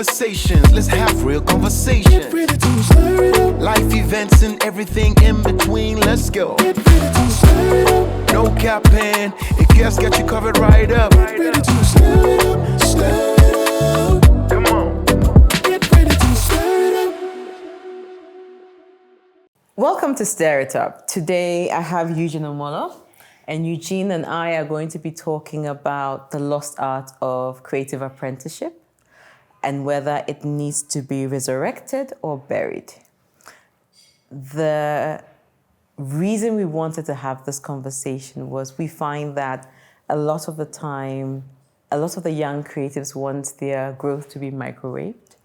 conversations. Let's have real conversations. Get ready to stir it up. Life events and everything in between. Let's go. Get ready to stir it up. No capping. If guests got you covered right up. Get ready to stir it up. Stir it up. Come on. Get ready to stir it up. Welcome to Stir It Up. Today I have Eugene Omolo, and Eugene and I are going to be talking about the lost art of creative apprenticeship and whether it needs to be resurrected or buried. The reason we wanted to have this conversation was we find that a lot of the time, a lot of the young creatives want their growth to be microwaved.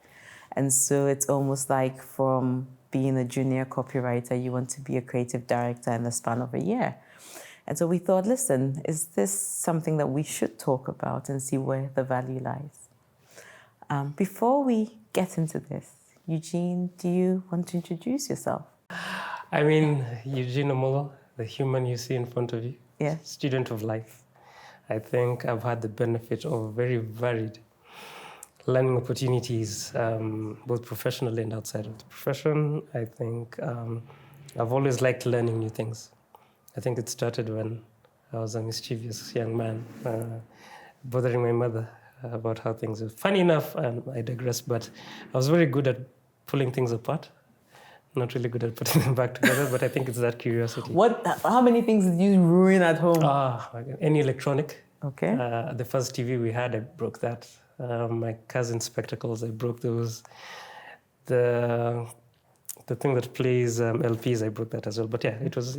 And so it's almost like from being a junior copywriter, you want to be a creative director in the span of a year. And so we thought, listen, is this something that we should talk about and see where the value lies? Before we get into this, Eugene, do you want to introduce yourself? I mean, Eugene Omolo, the human you see in front of you, Yeah. student of life. I think I've had the benefit of very varied learning opportunities, both professionally and outside of the profession. I think I've always liked learning new things. I think it started when I was a mischievous young man, bothering my mother about how things are. Funny enough, I digress, but I was very good at pulling things apart. Not really good at putting them back together, but I think it's that curiosity. How many things did you ruin at home? Any electronic. Okay. The first TV we had, I broke that. My cousin's spectacles, I broke those. The thing that plays LPs, I broke that as well. But yeah, it was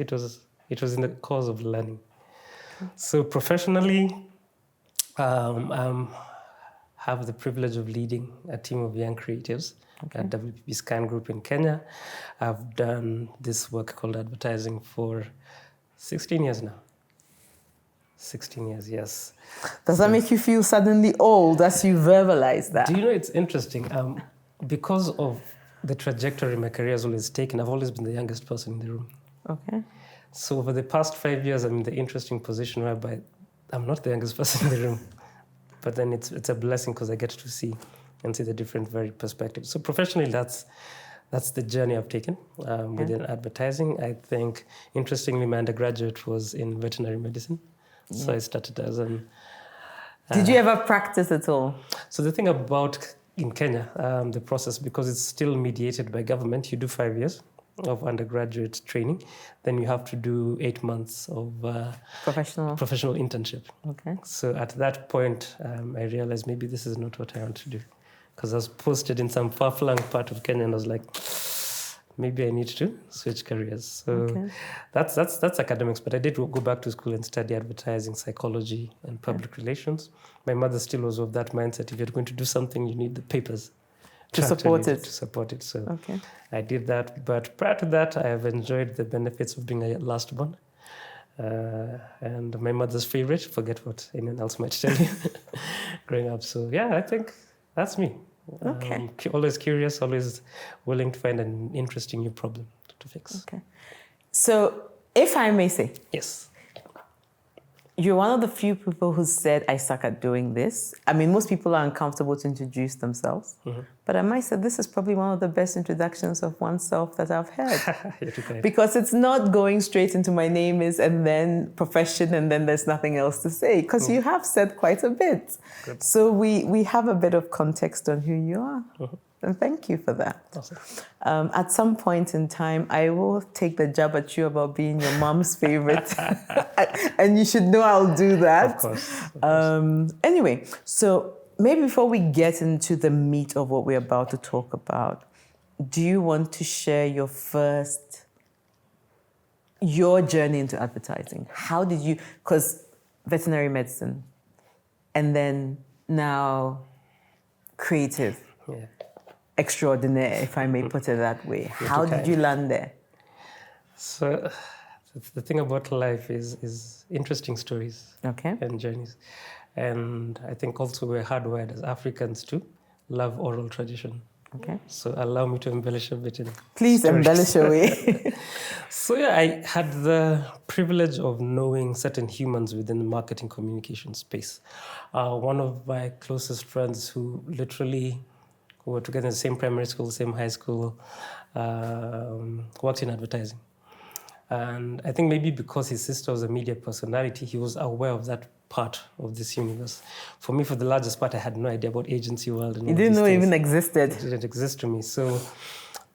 in the cause of learning. So professionally, have the privilege of leading a team of young creatives at WPP Scan Group in Kenya. I've done this work called advertising for 16 years now. 16 years, yes. Does that make you feel suddenly old as you verbalize that? Do you know, it's interesting. Because of the trajectory my career has always taken, I've always been the youngest person in the room. Okay. So over the past 5 years, I'm in the interesting position whereby I'm not the youngest person in the room. But then it's a blessing because I get to see the different varied perspectives. So professionally, that's the journey I've taken within advertising. I think, interestingly, my undergraduate was in veterinary medicine. So I started as an... Did you ever practice at all? So the thing about in Kenya, the process, because it's still mediated by government, you do 5 years of undergraduate training. Then you have to do 8 months of professional internship. Okay. So at that point, I realized maybe this is not what I want to do. Because I was posted in some far-flung part of Kenya and I was like, maybe I need to switch careers. So that's academics, but I did go back to school and study advertising, psychology, and public relations. My mother still was of that mindset. If you're going to do something, you need the papers to support it. So I did that. But prior to that, I have enjoyed the benefits of being a last born. And my mother's favorite, forget what anyone else might tell you, growing up. So yeah, I think that's me. Okay. Always curious, always willing to find an interesting new problem to fix. Okay. So, if I may say, Yes. you're one of the few people who said, I suck at doing this. I mean, most people are uncomfortable to introduce themselves. But I might say this is probably one of the best introductions of oneself that I've heard. Because it's not going straight into my name is and then profession and then there's nothing else to say. Because you have said quite a bit. Good. So we have a bit of context on who you are. And thank you for that. Awesome. At some point in time, I will take the jab at you about being your mom's favorite. And you should know I'll do that. Of course. Anyway, so maybe before we get into the meat of what we're about to talk about, do you want to share your journey into advertising? How did you, because veterinary medicine, and then now creative. Yeah. Extraordinaire, if I may put it that way. How did you land there? So the thing about life is interesting stories and journeys. And I think also we're hardwired as Africans to love oral tradition. Okay. So allow me to embellish a bit. Please embellish away. So yeah, I had the privilege of knowing certain humans within the marketing communication space. One of my closest friends who literally who were together in the same primary school, same high school, worked in advertising. And I think maybe because his sister was a media personality, he was aware of that part of this universe. For me, for the largest part, I had no idea about agency world. And You didn't know it even existed. It didn't exist to me. So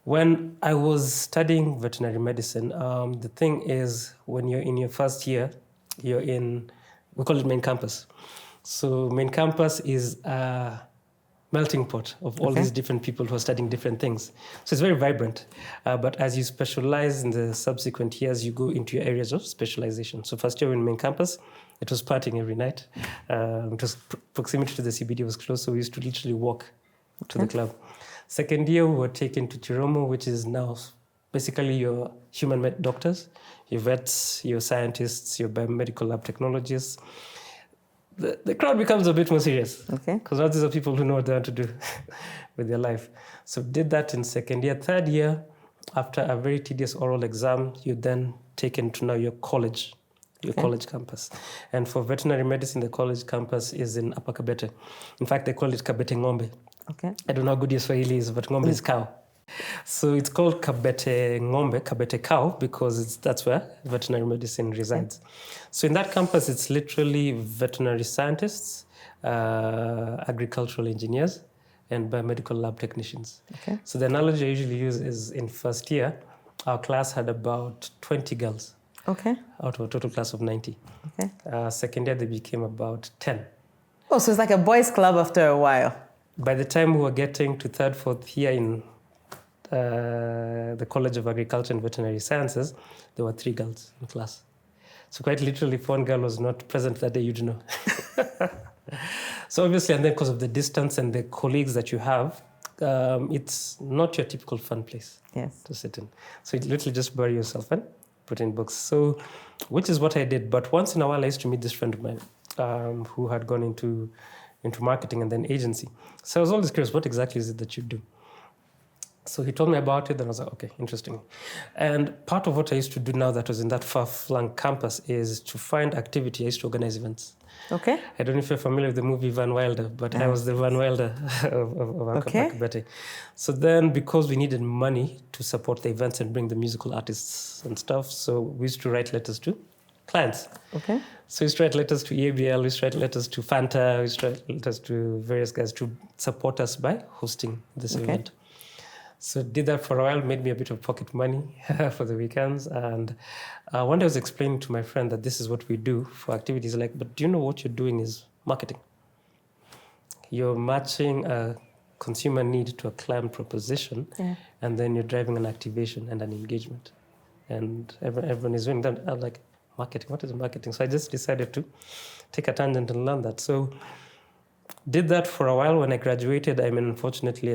when I was studying veterinary medicine, the thing is, when you're in your first year, you're in, we call it main campus. So main campus is a melting pot of all these different people who are studying different things. So it's very vibrant. But as you specialize in the subsequent years, you go into your areas of specialization. So first year in main campus, it was partying every night. It was proximity to the CBD was close, so we used to literally walk to the club. Second year, we were taken to Chiromo, which is now basically your human doctors, your vets, your scientists, your biomedical lab technologists. The crowd becomes a bit more serious. Because now these are people who know what they want to do with their life. So did that in second year. Third year, after a very tedious oral exam, you're then taken to now your college, college campus. And for veterinary medicine, the college campus is in Upper Kabete. In fact, they call it Kabete Ng'ombe. I don't know how good your Swahili is, but Ng'ombe is cow. So it's called Kabete Ng'ombe, Kabete cow, because that's where veterinary medicine resides. So in that campus, it's literally veterinary scientists, agricultural engineers, and biomedical lab technicians. So the analogy I usually use is in first year, our class had about 20 girls out of a total class of 90. Second year, they became about 10. Oh, so it's like a boys' club after a while. By the time we were getting to third, fourth year in the College of Agriculture and Veterinary Sciences, there were 3 girls in class. So quite literally, if one girl was not present that day, you'd know. So obviously, and then because of the distance and the colleagues that you have, it's not your typical fun place to sit in. So you literally just bury yourself and put in books. So, which is what I did. But once in a while, I used to meet this friend of mine who had gone into marketing and then agency. So I was always curious, what exactly is it that you do? So he told me about it, then I was like, okay, interesting. And part of what I used to do now that was in that far-flung campus is to find activity. I used to organize events. I don't know if you're familiar with the movie Van Wilder, but I was the Van Wilder of Akabete. So then, because we needed money to support the events and bring the musical artists and stuff, so we used to write letters to clients. So we used to write letters to EABL, we used to write letters to Fanta, we used to write letters to various guys to support us by hosting this event. So did that for a while, made me a bit of pocket money for the weekends. And one day I was explaining to my friend that this is what we do for activities. Like, but do you know what you're doing is marketing? You're matching a consumer need to a client proposition, and then you're driving an activation and an engagement. And everyone is doing that. I'm like, marketing, what is marketing? So I just decided to take a tangent and learn that. So did that for a while. When I graduated, I mean, unfortunately,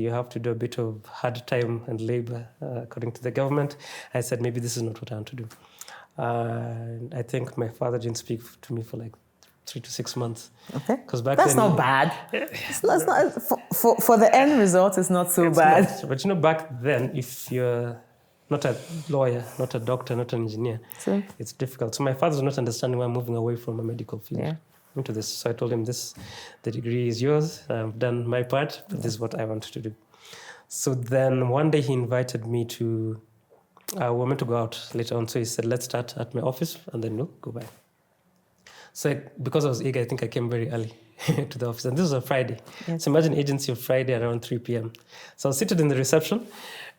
you have to do a bit of hard time and labor according to the government. I said, maybe this is not what I want to do. I think my father didn't speak to me for like 3 to 6 months. Because back That's then, not bad. It's not for the end result, it's not so bad. Not. But you know, back then, if you're not a lawyer, not a doctor, not an engineer, it's difficult. So my father was not understanding why I'm moving away from a medical field into this. So I told him, the degree is yours. I've done my part, but this is what I want to do. So then one day he invited me to, we were meant to go out later on. So he said, let's start at my office and then we'll go by. So because I was eager, I think I came very early to the office. And this was a Friday. So imagine agency of Friday around 3 p.m. So I was seated in the reception,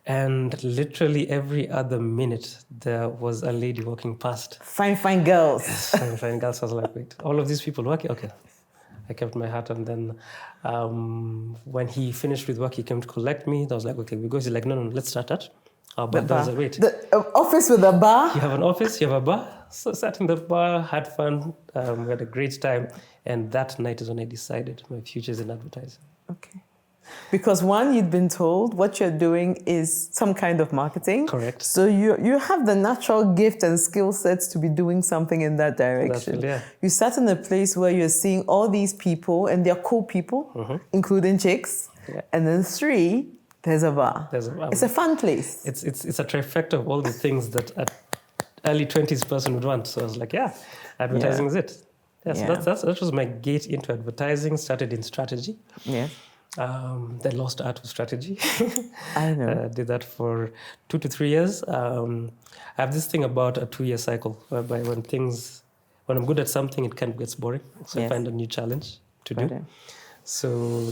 and literally every other minute there was a lady walking past. Fine girls. Fine girls. I was like, wait, all of these people working? Okay. I kept my hat, and then when he finished with work, he came to collect me. I was like, okay, we go. He's like, no, let's start at our bar. I was like, wait. The office with a bar? You have an office, you have a bar. So sat in the bar, had fun, we had a great time. And that night is when I decided my future is in advertising. Okay. Because one, you'd been told what you're doing is some kind of marketing. Correct. So you have the natural gift and skill sets to be doing something in that direction. You sat in a place where you're seeing all these people, and they're cool people, including chicks. And then 3, there's a bar. It's a fun place. It's a trifecta of all the things that an early 20s person would want. So I was like, advertising is it. So that was my gate into advertising. Started in strategy. The lost art of strategy. I know. Did that for 2 to 3 years. I have this thing about a 2-year cycle, whereby when I'm good at something, it kind of gets boring. So I Yes. find a new challenge to Got do. it. So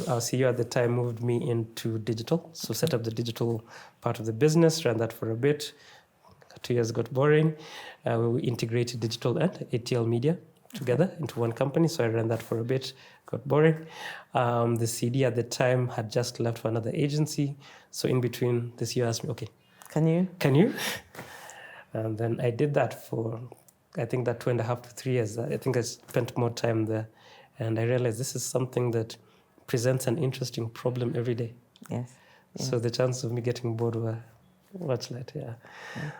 our CEO at the time moved me into digital. So set up the digital part of the business, ran that for a bit. 2 years got boring. We integrated digital and ATL media together into one company. So I ran that for a bit, got boring. The CD at the time had just left for another agency. So in between, the CEO asked me, okay, Can you? can you? And then I did that for, I think that 2.5 to 3 years. I think I spent more time there. And I realized this is something that presents an interesting problem every day. Yes. So the chances of me getting bored were much less, yeah.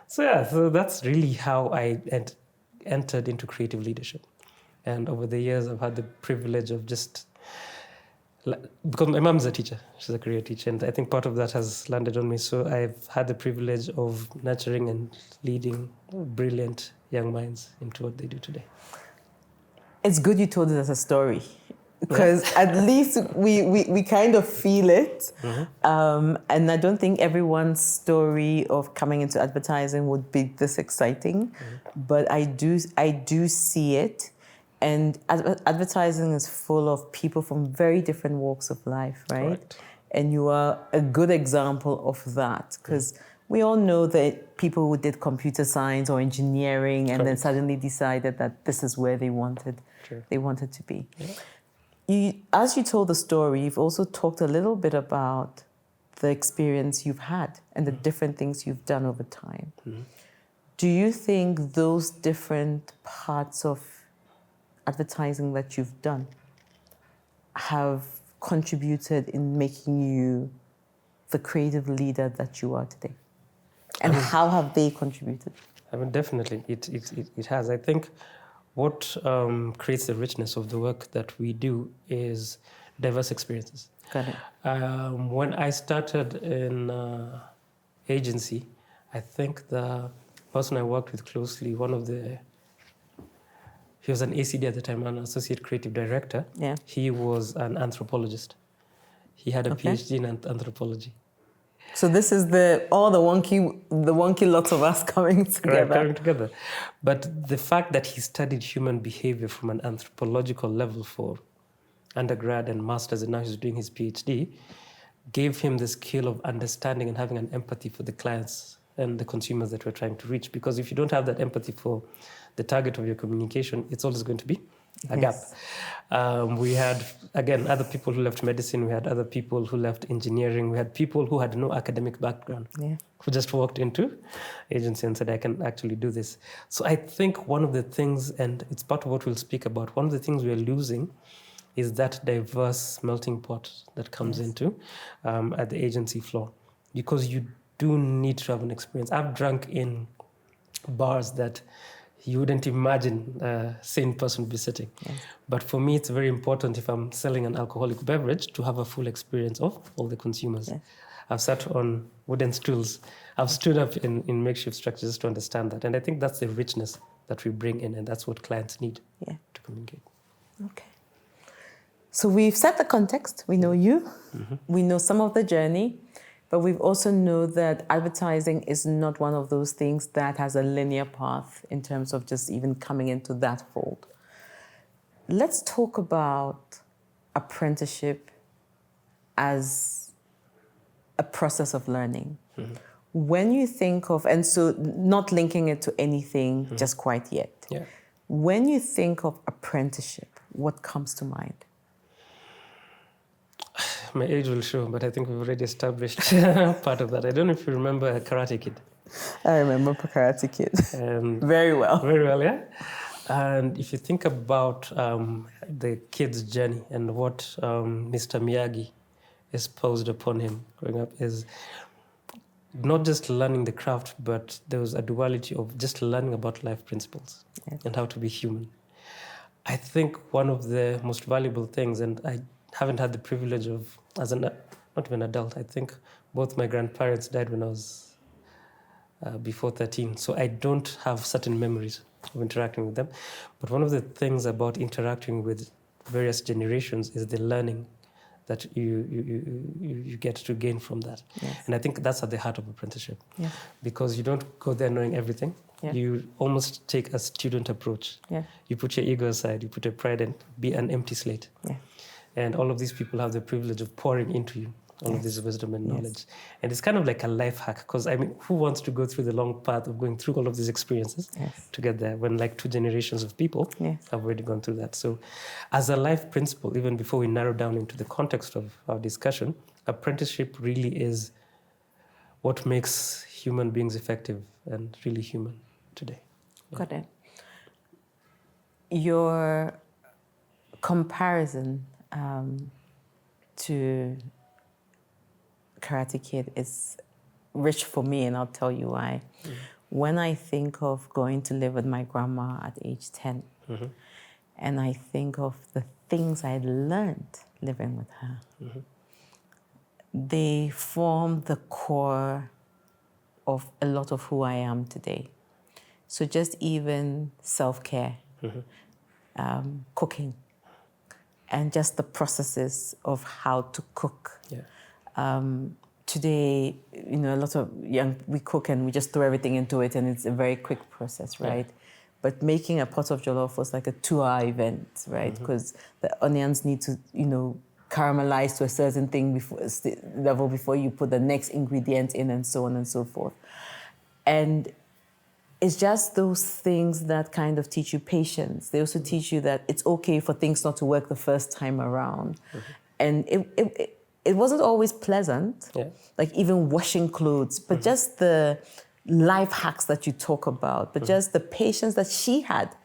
So that's really how I entered into creative leadership. And over the years, I've had the privilege of because my mom's a teacher, she's a career teacher, and I think part of that has landed on me. So I've had the privilege of nurturing and leading brilliant young minds into what they do today. It's good you told it as a story, because at least we kind of feel it. And I don't think everyone's story of coming into advertising would be this exciting, but I do see it. And advertising is full of people from very different walks of life, right? Correct. And you are a good example of that, because we all know that people who did computer science or engineering and then suddenly decided that this is where they wanted to be. Yeah. As you told the story, you've also talked a little bit about the experience you've had and the different things you've done over time. Do you think those different parts of advertising that you've done have contributed in making you the creative leader that you are today? And how have they contributed? I mean, definitely, it has. I think what creates the richness of the work that we do is diverse experiences. Got it. When I started in agency, I think the person I worked with closely, he was an ACD at the time, an associate creative director. Yeah. He was an anthropologist. He had a PhD in anthropology. So this is the wonky lots of us coming together. Coming together. But the fact that he studied human behavior from an anthropological level for undergrad and master's, and now he's doing his PhD, gave him the skill of understanding and having an empathy for the clients and the consumers that we're trying to reach. Because if you don't have that empathy for the target of your communication, it's always going to be a gap. We had, again, other people who left medicine. We had other people who left engineering. We had people who had no academic background, who just walked into agency and said, I can actually do this. So I think one of the things, and it's part of what we'll speak about, one of the things we're losing is that diverse melting pot that comes into at the agency floor. Because you do need to have an experience. I've drunk in bars that you wouldn't imagine a sane person would be sitting. But for me, it's very important if I'm selling an alcoholic beverage to have a full experience of all the consumers. I've sat on wooden stools. I've stood up in makeshift structures to understand that. And I think that's the richness that we bring in, and that's what clients need to communicate. Okay. So we've set the context. We know you. We know some of the journey. But we've also know that advertising is not one of those things that has a linear path in terms of just even coming into that fold. Let's talk about apprenticeship as a process of learning. When you think of, and so not linking it to anything just quite yet. When you think of apprenticeship, what comes to mind? My age will show, but I think we've already established part of that. I don't know if you remember Karate Kid. I remember Karate Kid. Very well. Very well, yeah. And if you think about the kid's journey and what Mr. Miyagi imposed upon him growing up is not just learning the craft, but there was a duality of just learning about life principles and how to be human. I think one of the most valuable things, and I haven't had the privilege of, as an not even adult, I think both my grandparents died when I was before 13. So I don't have certain memories of interacting with them. But one of the things about interacting with various generations is the learning that you get to gain from that. Yes. And I think that's at the heart of apprenticeship. Yeah. Because you don't go there knowing everything. Yeah. You almost take a student approach. Yeah. You put your ego aside, you put your pride and be an empty slate. Yeah. And all of these people have the privilege of pouring into you all of this wisdom and knowledge. And it's kind of like a life hack, because I mean, who wants to go through the long path of going through all of these experiences to get there when like 2 generations of people have already gone through that? So as a life principle, even before we narrow down into the context of our discussion, apprenticeship really is what makes human beings effective and really human today. Got it. Your comparison to Karate Kid is rich for me, and I'll tell you why. When I think of going to live with my grandma at age 10, and I think of the things I learned living with her, they form the core of a lot of who I am today. So just even self-care, cooking, and just the processes of how to cook. Today, you know, a lot of we cook and we just throw everything into it, and it's a very quick process, right? But making a pot of jollof was like a 2-hour event, right? Because the onions need to, you know, caramelize to a certain thing level before you put the next ingredient in, and so on and so forth. And it's just those things that kind of teach you patience. They also teach you that it's okay for things not to work the first time around. And it wasn't always pleasant, like even washing clothes, but just the life hacks that you talk about, but just the patience that she had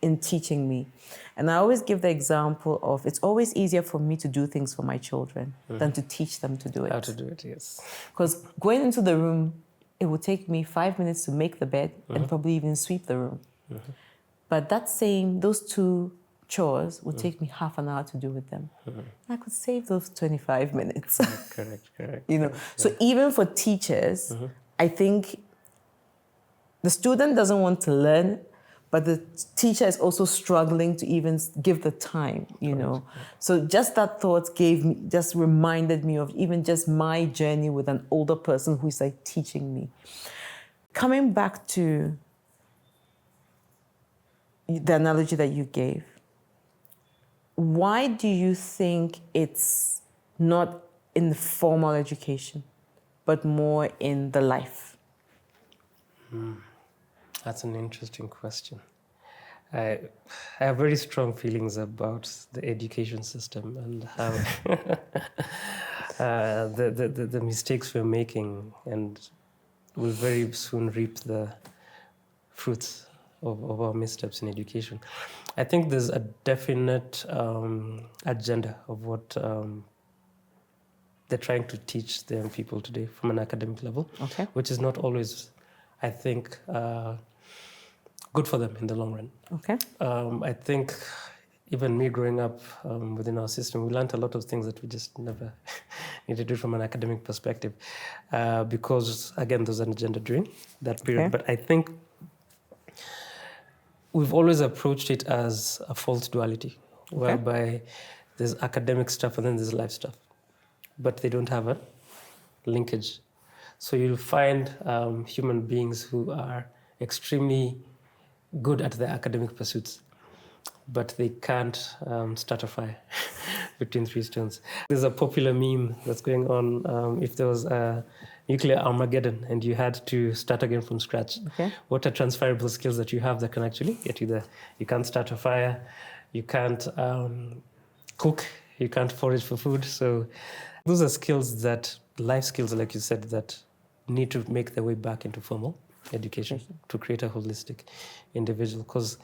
in teaching me. And I always give the example of it's always easier for me to do things for my children than to teach them to do it. How to do it, yes. Because going into the room, it would take me 5 minutes to make the bed and probably even sweep the room. But those 2 chores would take me half an hour to do with them. I could save those 25 minutes. Correct. You know, so even for teachers, I think the student doesn't want to learn, but the teacher is also struggling to even give the time, you know. So just that thought reminded me of even just my journey with an older person who is like teaching me. Coming back to the analogy that you gave, why do you think it's not in the formal education, but more in the life? That's an interesting question. I have very strong feelings about the education system and how the mistakes we're making, and we'll very soon reap the fruits of our missteps in education. I think there's a definite agenda of what they're trying to teach the young people today from an academic level, which is not always, I think, good for them in the long run. I think even me growing up within our system, we learned a lot of things that we just never needed to do from an academic perspective, because, again, there's an agenda during that period. But I think we've always approached it as a false duality, whereby there's academic stuff and then there's life stuff, but they don't have a linkage. So you'll find human beings who are extremely good at their academic pursuits, but they can't start a fire between 3 stones. There's a popular meme that's going on. If there was a nuclear Armageddon and you had to start again from scratch, what are transferable skills that you have that can actually get you there? You can't start a fire, you can't cook, you can't forage for food. So those are skills that, life skills, like you said, that need to make their way back into formal education to create a holistic individual. Because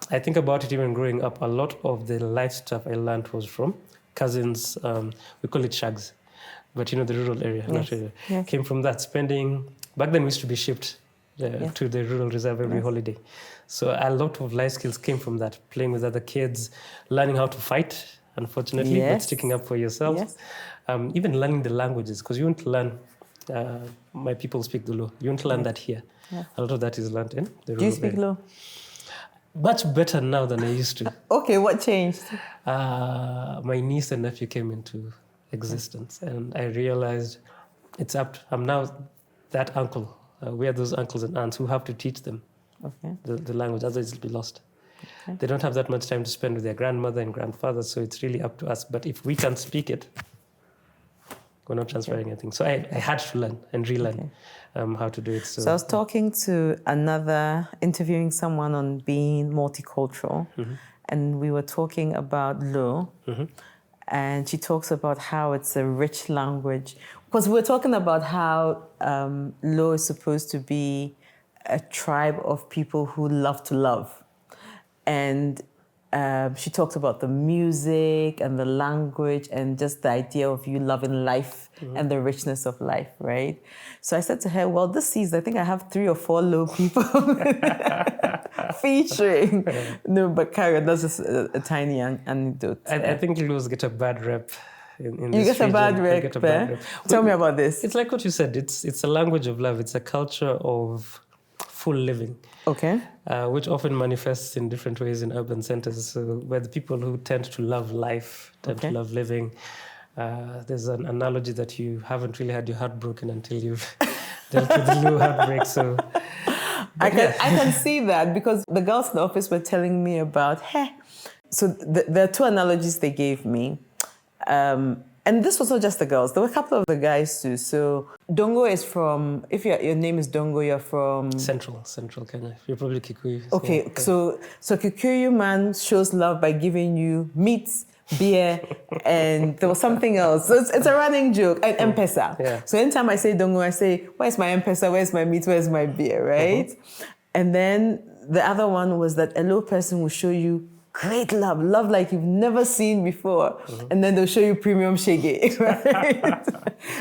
I think about it, even growing up, a lot of the life stuff I learned was from cousins. We call it shags, but you know, the rural area, came from that. Back then we used to be shipped to the rural reserve every holiday. So a lot of life skills came from that, playing with other kids, learning how to fight, unfortunately, but sticking up for yourself. Even learning the languages, because you won't learn, my people speak Dulu. You won't learn that here. A lot of that is learned in the rural Do you speak Dulu? Much better now than I used to. Okay, what changed? My niece and nephew came into existence. And I realized I'm now that uncle. We are those uncles and aunts who have to teach them the language, otherwise it'll be lost. Okay. They don't have that much time to spend with their grandmother and grandfather, so it's really up to us. But if we can't speak it, we're not transferring anything. So I had to learn and relearn how to do it. So I was talking to interviewing someone on being multicultural, and we were talking about Lo, and she talks about how it's a rich language. Because we were talking about how Lo is supposed to be a tribe of people who love to love. And she talked about the music and the language and just the idea of you loving life and the richness of life, right? So I said to her, well, this season, I think I have 3 or 4 Lo people featuring. No, but Karen, that's just a tiny anecdote. I think Los get a bad rep. In You this get a bad region. rep. Tell me about this. It's like what you said. It's a language of love. It's a culture of full living. Okay. Which often manifests in different ways in urban centers. So where the people who tend to love life, tend to love living. There's an analogy that you haven't really had your heart broken until you've dealt with the new heartbreak. So I can see that because the girls in the office were telling me about, so there are 2 analogies they gave me. And this was not just the girls. There were a couple of the guys too. So Dongo is from, if your name is Dongo, you're from... Central Kenya. You're probably Kikuyu. Okay, so Kikuyu man shows love by giving you meat, beer, and there was something else. So it's a running joke. And M-Pesa. Yeah. So anytime I say Dongo, I say, where's my M-Pesa? Where's my meat? Where's my beer, right? And then the other one was that a low person will show you great love like you've never seen before. And then they'll show you premium shege, right?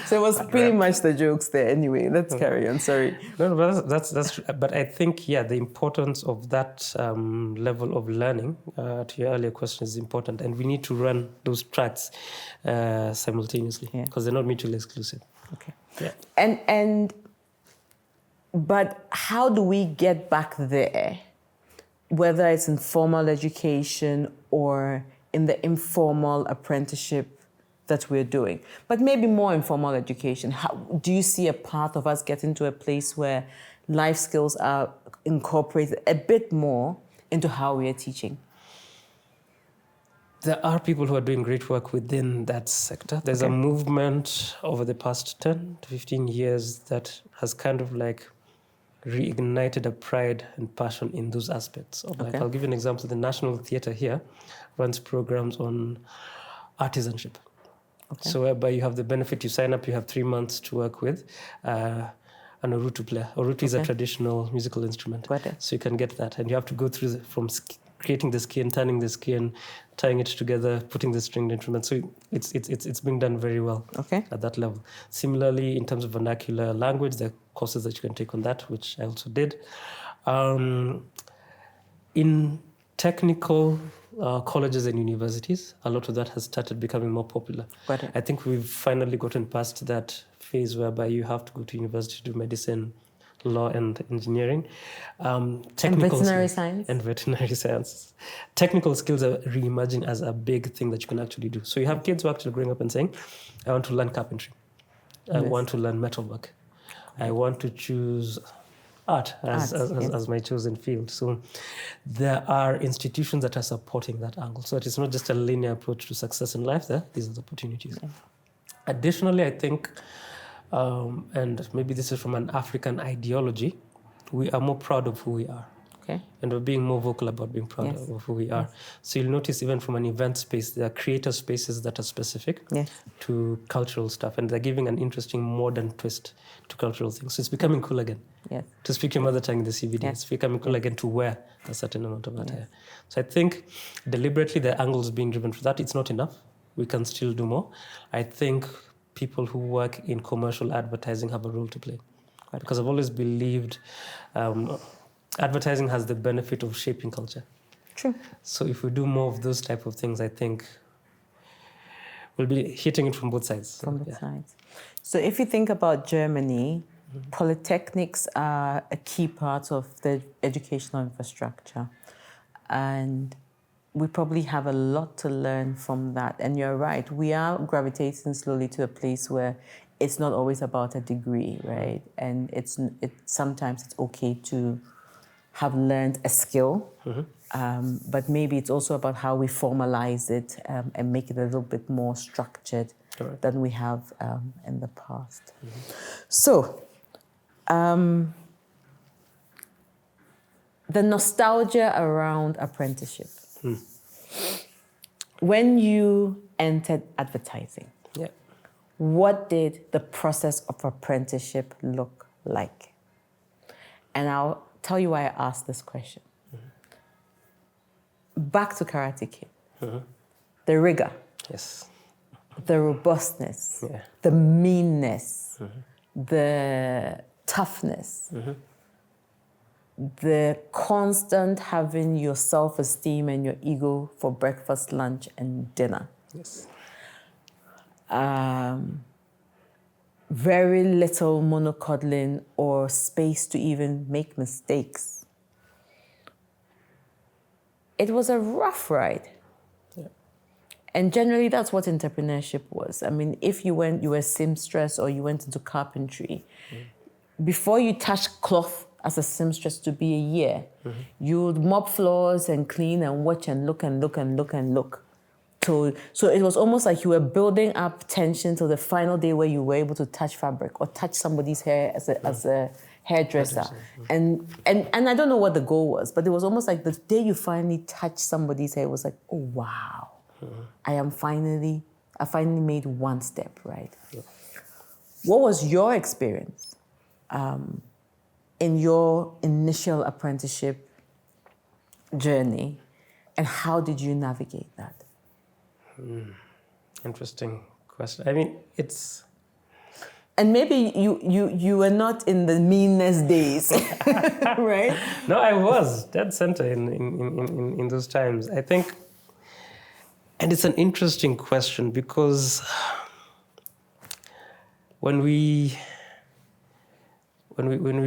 So it was pretty much the jokes there. Anyway, let's carry on, sorry. No, but that's true. But I think, the importance of that level of learning, to your earlier question, is important. And we need to run those tracks simultaneously because they're not mutually exclusive. Okay. Yeah. But how do we get back there? Whether it's in formal education or in the informal apprenticeship that we're doing, but maybe more informal education. How do you see a path of us getting to a place where life skills are incorporated a bit more into how we are teaching? There are people who are doing great work within that sector. There's a movement over the past 10 to 15 years that has kind of like reignited a pride and passion in those aspects. I'll give you an example. The National Theatre here runs programs on artisanship. So whereby you have the benefit, you sign up, you have 3 months to work with an orutu player. Orutu is a traditional musical instrument. So you can get that. And you have to go through from creating the skin, turning the skin, tying it together, putting the stringed instrument. So it's being done very well at that level. Similarly, in terms of vernacular language, there are courses that you can take on that, which I also did. In technical colleges and universities, a lot of that has started becoming more popular. I think we've finally gotten past that phase whereby you have to go to university to do medicine, law and engineering. Technical and veterinary science. Technical skills are reimagined as a big thing that you can actually do. So you have kids who are actually growing up and saying, I want to learn carpentry. I want to learn metalwork. I want to choose art as my chosen field. So there are institutions that are supporting that angle. So that it's not just a linear approach to success in life there. These are the opportunities. Additionally, I think and maybe this is from an African ideology, we are more proud of who we are. And we're being more vocal about being proud of who we are. So you'll notice even from an event space, there are creator spaces that are specific to cultural stuff. And they're giving an interesting modern twist to cultural things. So it's becoming cool again. To speak your mother tongue in the CBD. It's becoming cool again to wear a certain amount of attire. So I think deliberately the angles being driven for that, it's not enough. We can still do more. I think people who work in commercial advertising have a role to play. Because I've always believed advertising has the benefit of shaping culture. True. So if we do more of those type of things, I think we'll be hitting it from both sides. From both sides. So if you think about Germany, polytechnics are a key part of the educational infrastructure. And we probably have a lot to learn from that. And you're right, we are gravitating slowly to a place where it's not always about a degree, right? And sometimes it's okay to have learned a skill, but maybe it's also about how we formalize it and make it a little bit more structured than we have in the past. So, the nostalgia around apprenticeship. When you entered advertising, what did the process of apprenticeship look like? And I'll tell you why I asked this question. Back to Karate Kid. The rigor, the robustness, the meanness, the toughness, the constant having your self-esteem and your ego for breakfast, lunch, and dinner. Very little monocoddling or space to even make mistakes. It was a rough ride. And generally, that's what entrepreneurship was. I mean, if you were seamstress or you went into carpentry, before you touched cloth as a seamstress to be a year, you would mop floors and clean and watch and look and look and look and look. So it was almost like you were building up tension till the final day where you were able to touch fabric or touch somebody's hair as a hairdresser. And I don't know what the goal was, but it was almost like the day you finally touched somebody's hair, it was like, oh, wow. I finally made one step, right? What was your experience in your initial apprenticeship journey, and how did you navigate that? Interesting question. I mean, it's... And maybe you were not in the meanness days, right? No, I was dead center in those times. I think, and it's an interesting question because when we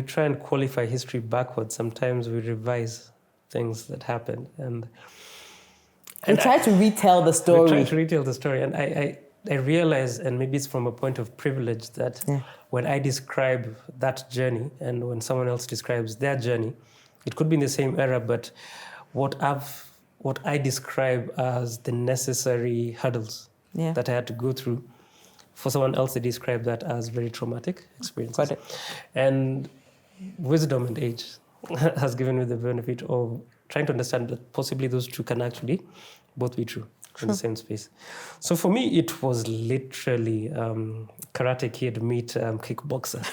try and qualify history backwards, sometimes we revise things that happened, and we try to retell the story. We try to retell the story, and I realize, and maybe it's from a point of privilege, that when I describe that journey and when someone else describes their journey, it could be in the same era, but what I describe as the necessary hurdles that I had to go through, for someone else, they describe that as very traumatic experiences. Got it. And wisdom and age has given me the benefit of trying to understand that possibly those two can actually both be true in the same space. So for me, it was literally Karate Kid meet kickboxer.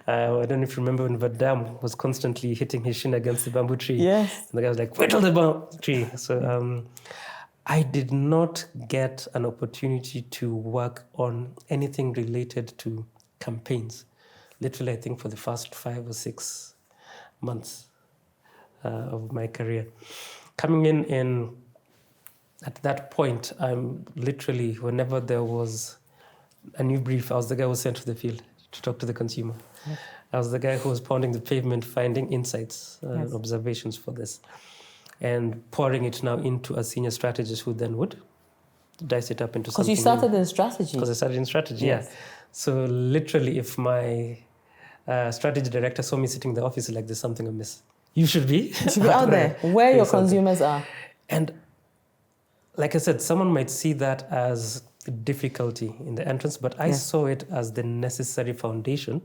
I don't know if you remember when Van Damme was constantly hitting his shin against the bamboo tree. Yes. And the guy was like, whittle the bamboo tree. So I did not get an opportunity to work on anything related to campaigns. Literally, I think for the first 5 or 6 months of my career. Coming in at that point, I'm literally, whenever there was a new brief, I was the guy who was sent to the field to talk to the consumer. Yes. I was the guy who was pounding the pavement, finding insights, observations for this, and pouring it now into a senior strategist who then would dice it up into something. Because you started in strategy. Because I started in strategy, yes. So literally, if my strategy director saw me sitting in the office like, there's something amiss, you should be out there, where your consumers are. And like I said, someone might see that as a difficulty in the entrance, but I saw it as the necessary foundation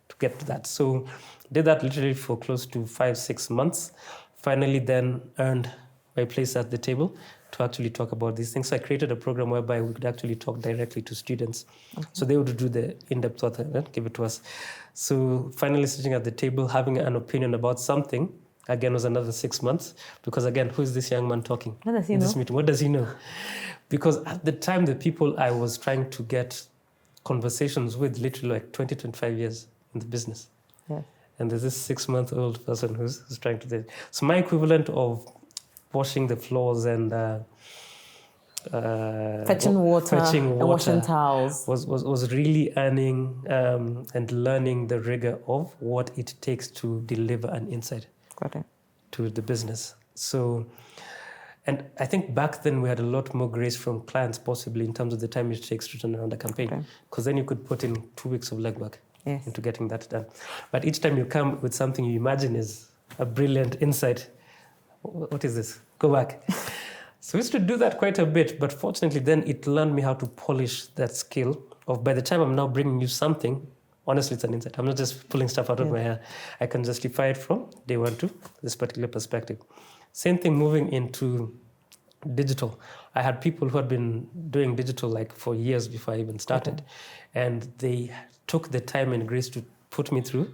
to get to that. So did that literally for close to 5-6 months. Finally then earned my place at the table to actually talk about these things. So I created a program whereby we could actually talk directly to students. Okay. So they would do the in-depth thought and give it to us. So finally sitting at the table, having an opinion about something, again, was another 6 months. Because again, who is this young man talking? What does he know? This meeting? What does he know? Because at the time, the people I was trying to get conversations with, literally like 20, 25 years in the business. Yeah. And there's this 6-month-old person who's trying to do it. So my equivalent of washing the floors and fetching water and washing towels was really earning and learning the rigor of what it takes to deliver an insight to the business. So And I think back then we had a lot more grace from clients, possibly in terms of the time it takes to turn around a campaign. Because then you could put in 2 weeks of legwork into getting that done. But each time you come with something you imagine is a brilliant insight, what is this? Go back. So we used to do that quite a bit, but fortunately then it learned me how to polish that skill of, by the time I'm now bringing you something, honestly, it's an insight. I'm not just pulling stuff out of my hair. I can justify it from day one to this particular perspective. Same thing moving into digital. I had people who had been doing digital like for years before I even started. And they took the time and grace to put me through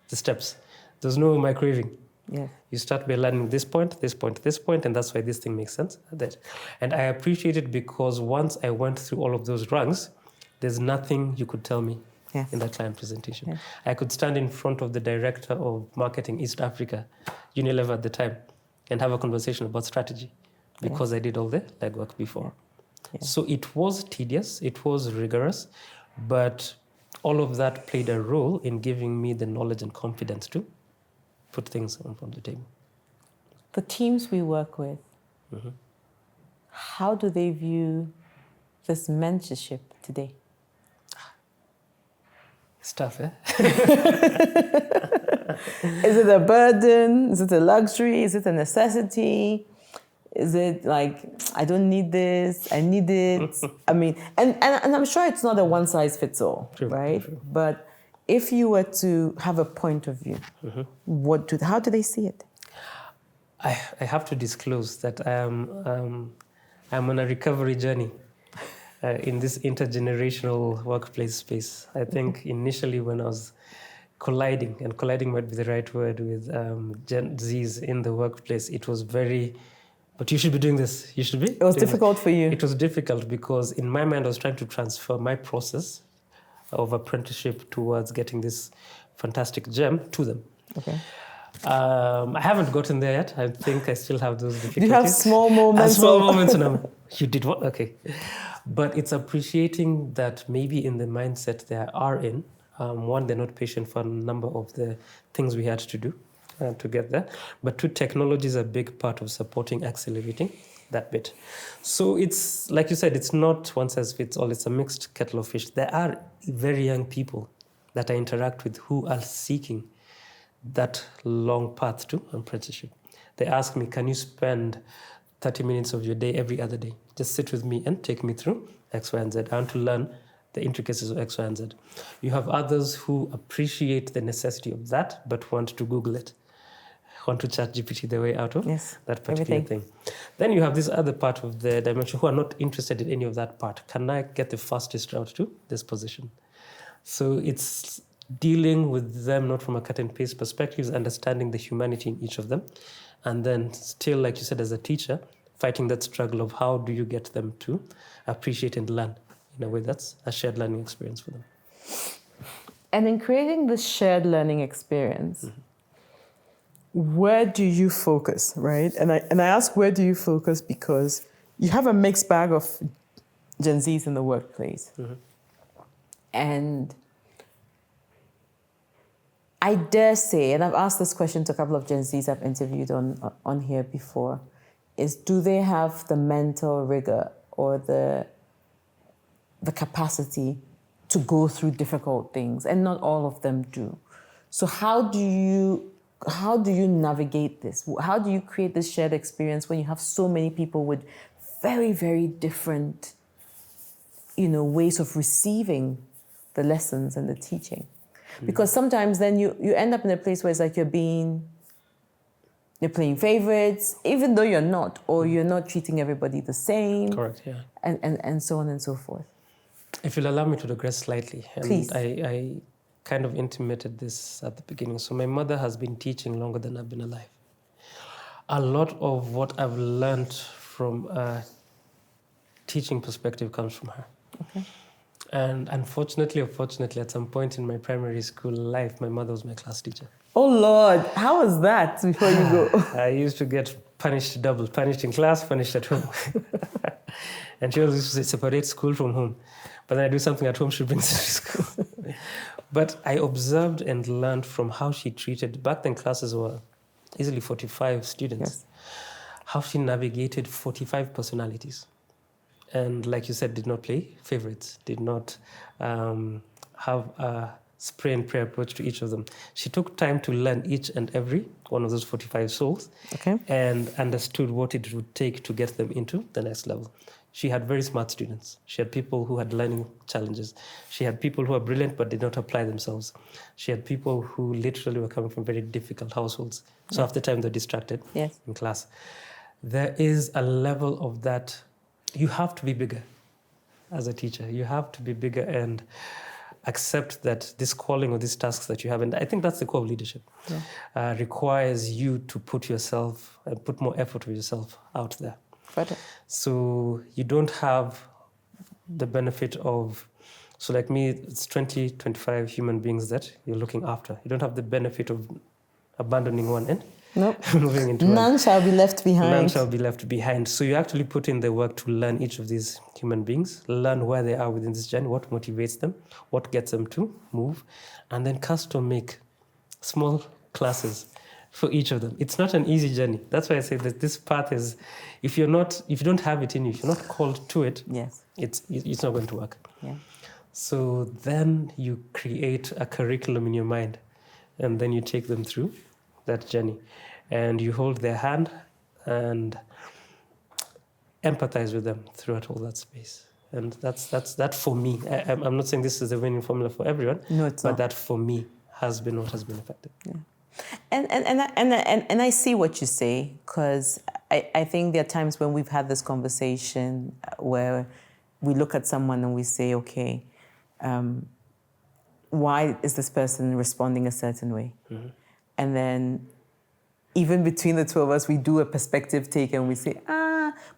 the steps. There's no microwaving. Yeah. You start by learning this point, this point, this point, and that's why this thing makes sense. And I appreciate it because once I went through all of those rungs, there's nothing you could tell me in that client presentation. I could stand in front of the director of marketing East Africa, Unilever at the time, and have a conversation about strategy because I did all the legwork before. So it was tedious, it was rigorous, but all of that played a role in giving me the knowledge and confidence to put things on the table. The teams we work with, how do they view this mentorship today? It's tough, eh? Is it a burden? Is it a luxury? Is it a necessity? Is it like, I don't need this, I need it? I mean, and I'm sure it's not a one size fits all, right? True. But if you were to have a point of view, how do they see it? I have to disclose that I'm on a recovery journey in this intergenerational workplace space. I think initially when I was colliding, and colliding might be the right word, with Gen Zs in the workplace, it was very, but you should be doing this, you should be. It was difficult for you. It was difficult because in my mind I was trying to transfer my process of apprenticeship towards getting this fantastic gem to them. Okay. I haven't gotten there yet. I think I still have those difficulties. Do you have small moments? Small moments, and you did what? Okay. But it's appreciating that maybe in the mindset they are in, one, they're not patient for a number of the things we had to do to get there. But two, technology is a big part of supporting, accelerating that bit. So it's, like you said, it's not one size fits all. It's a mixed kettle of fish. There are very young people that I interact with who are seeking that long path to apprenticeship. They ask me, can you spend 30 minutes of your day every other day? Just sit with me and take me through X, Y, and Z. I want to learn the intricacies of X, Y, and Z. You have others who appreciate the necessity of that, but want to Google it, want to chat GPT their way out of that particular thing. Then you have this other part of the dimension who are not interested in any of that part. Can I get the fastest route to this position? So it's dealing with them not from a cut and paste perspective, understanding the humanity in each of them, and then still, like you said, as a teacher, fighting that struggle of how do you get them to appreciate and learn in a way that's a shared learning experience for them. And in creating this shared learning experience, where do you focus, right? And I ask where do you focus because you have a mixed bag of Gen Zs in the workplace. And I dare say, and I've asked this question to a couple of Gen Zs I've interviewed on here before, is do they have the mental rigor or the capacity to go through difficult things? And not all of them do. So how do you navigate this? How do you create this shared experience when you have so many people with very, very different, ways of receiving the lessons and the teaching? Because sometimes then you end up in a place where it's like you're playing favorites, even though you're not, or you're not treating everybody the same. Correct, yeah. And so on and so forth. If you'll allow me to digress slightly. And please. I kind of intimated this at the beginning. So my mother has been teaching longer than I've been alive. A lot of what I've learned from a teaching perspective comes from her. Okay. And unfortunately or fortunately, at some point in my primary school life, my mother was my class teacher. Oh, Lord. How was that before you go? I used to get punished double, punished in class, punished at home. And she always used to separate school from home. But then I do something at home, she brings it to school. But I observed and learned from how she treated, back then classes were easily 45 students, how she navigated 45 personalities. And like you said, did not play favorites, did not have a spray and pray approach to each of them. She took time to learn each and every one of those 45 souls, Okay. and understood what it would take to get them into the next level. She had very smart students. She had people who had learning challenges. She had people who were brilliant but did not apply themselves. She had people who literally were coming from very difficult households. So after time, they're distracted Yes. in class. There is a level of that. You have to be bigger as a teacher. You have to be bigger and accept that this calling or these tasks that you have, and I think that's the core of leadership, requires you to put yourself and put more effort of yourself out there. Better. So you don't have the benefit of, so like me, it's 20, 25 human beings that you're looking after. You don't have the benefit of abandoning one and Nope. moving into None shall be left behind. None shall be left behind. So you actually put in the work to learn each of these human beings, learn where they are within this journey, what motivates them, what gets them to move, and then custom make small classes for each of them. It's not an easy journey. That's why I say that this path is, if you don't have it in you, if you're not called to it, Yes. it's not going to work. Yeah. So then you create a curriculum in your mind, and then you take them through that journey, and you hold their hand and empathize with them throughout all that space. And that's that for me. I'm not saying this is the winning formula for everyone, No, it's but not. that for me has been what has been effective. Yeah. And I see what you say, because I think there are times when we've had this conversation where we look at someone and we say, okay, why is this person responding a certain way? Mm-hmm. And then even between the two of us, we do a perspective take and we say,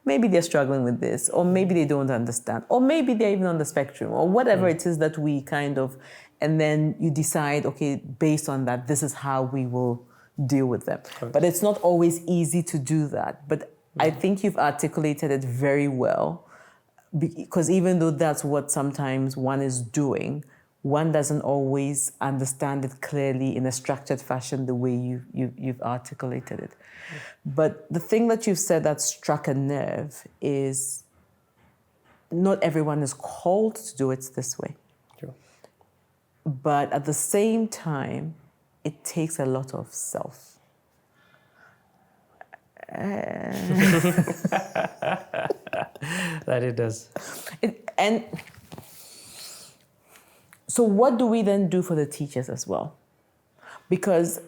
maybe they're struggling with this, or maybe they don't understand, or maybe they're even on the spectrum, or whatever it is that we kind of, and then you decide, okay, based on that, this is how we will deal with them. Right. But it's not always easy to do that. But I think you've articulated it very well, because even though that's what sometimes one is doing, one doesn't always understand it clearly in a structured fashion the way you've articulated it. But the thing that you've said that struck a nerve is not everyone is called to do it this way. Sure. But at the same time, it takes a lot of self. That it does. And so what do we then do for the teachers as well? Because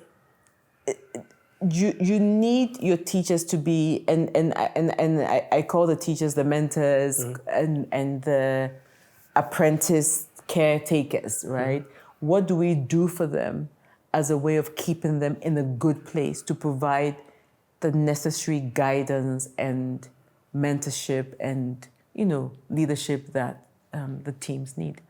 you need your teachers to be, and I call the teachers the mentors and the apprentice caretakers, right? What do we do for them as a way of keeping them in a good place to provide the necessary guidance and mentorship and, leadership that the teams need?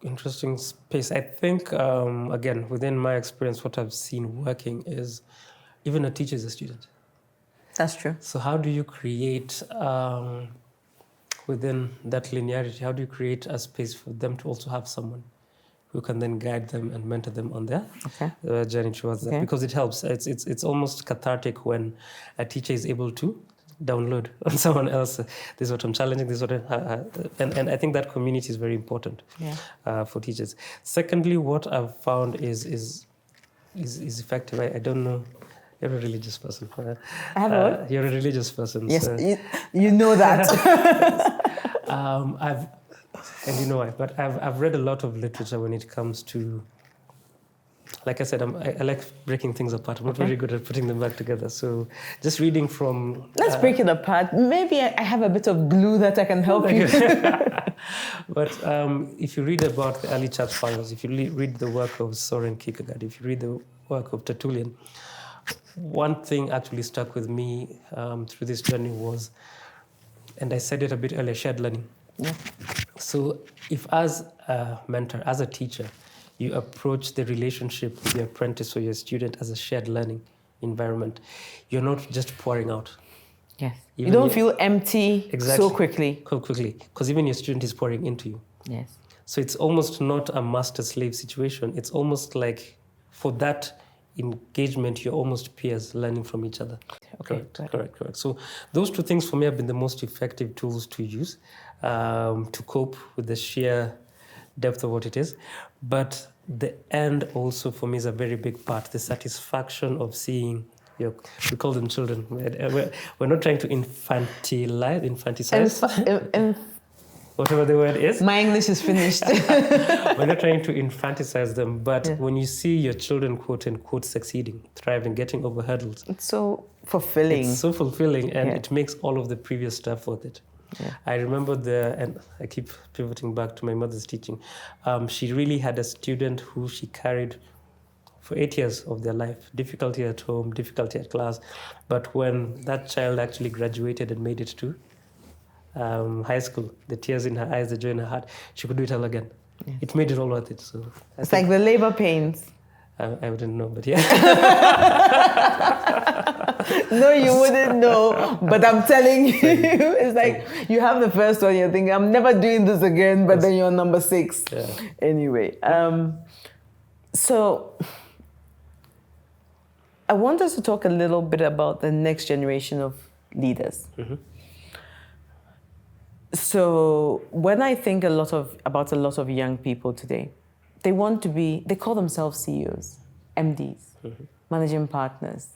Interesting space. I think, again, within my experience, what I've seen working is even a teacher is a student. That's true. So how do you create, within that linearity, how do you create a space for them to also have someone who can then guide them and mentor them on their journey towards that? Because it helps. It's almost cathartic when a teacher is able to download on someone else. This is what I'm challenging. This is what and I think that community is very important for teachers. Secondly, what I've found is effective. I don't know. You're a religious person. I have a what? You're a religious person. Yes, so. you know that. And you know why? But I've read a lot of literature when it comes to. Like I said, I like breaking things apart. I'm not very good at putting them back together. So just reading from... Let's break it apart. Maybe I have a bit of glue that I can help you. But if you read about the early church fathers, if you read the work of Soren Kierkegaard, if you read the work of Tertullian, one thing actually stuck with me through this journey was, and I said it a bit earlier, shared learning. Yeah. So if as a mentor, as a teacher, you approach the relationship with your apprentice or your student as a shared learning environment, you're not just pouring out. Yes. Even you don't feel empty so quickly. Because even your student is pouring into you. Yes. So it's almost not a master-slave situation. It's almost like for that engagement, you're almost peers learning from each other. Okay, Correct. So those two things for me have been the most effective tools to use to cope with the sheer depth of what it is. But the end also for me is a very big part, the satisfaction of seeing we call them children. We're not trying to infantilize, whatever the word is. My English is finished. We're not trying to infantilize them, but when you see your children, quote unquote, succeeding, thriving, getting over hurdles. It's so fulfilling. It's so fulfilling, and it makes all of the previous stuff worth it. Yeah. I remember and I keep pivoting back to my mother's teaching. She really had a student who she carried for 8 years of their life, difficulty at home, difficulty at class. But when that child actually graduated and made it to high school, the tears in her eyes, the joy in her heart, she could do it all again. Yeah. It made it all worth it. So it's like the labor pains. I wouldn't know, but yeah. No, you wouldn't know, but I'm telling you, it's like you have the first one, you're thinking, I'm never doing this again, but then you're number 6. Yeah. Anyway, so I want us to talk a little bit about the next generation of leaders. Mm-hmm. So when I think about a lot of young people today, they call themselves CEOs, MDs, managing partners.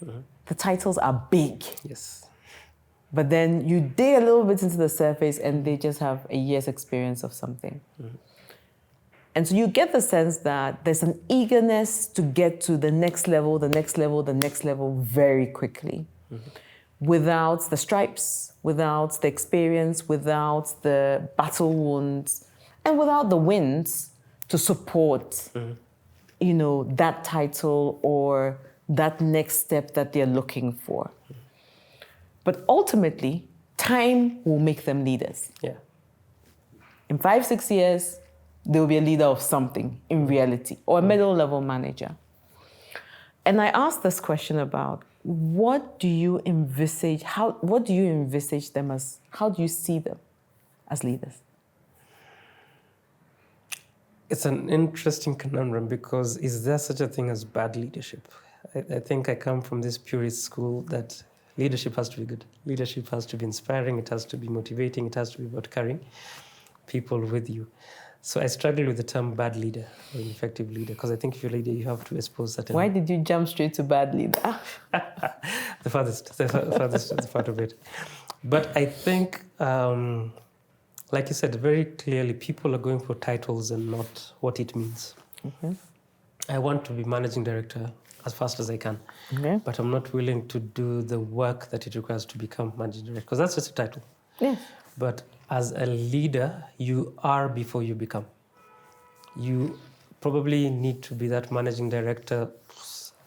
The titles are big. Yes. But then you dig a little bit into the surface and they just have a year's experience of something. And so you get the sense that there's an eagerness to get to the next level very quickly. Without the stripes, without the experience, without the battle wounds, and without the wins to support, that title or that next step that they're looking for. But ultimately, time will make them leaders. Yeah. In 5-6 years, they will be a leader of something in reality, or a middle level manager. And I asked this question about what do you envisage them as, how do you see them as leaders? It's an interesting conundrum because is there such a thing as bad leadership? I think I come from this purist school that leadership has to be good. Leadership has to be inspiring. It has to be motivating. It has to be about carrying people with you. So I struggle with the term bad leader or effective leader because I think if you're a leader, you have to expose certain... Why did you jump straight to bad leader? The farthest part of it. But I think, like you said, very clearly, people are going for titles and not what it means. I want to be managing director as fast as I can, but I'm not willing to do the work that it requires to become managing director because that's just a title. Yeah. But as a leader, you are before you become. You probably need to be that managing director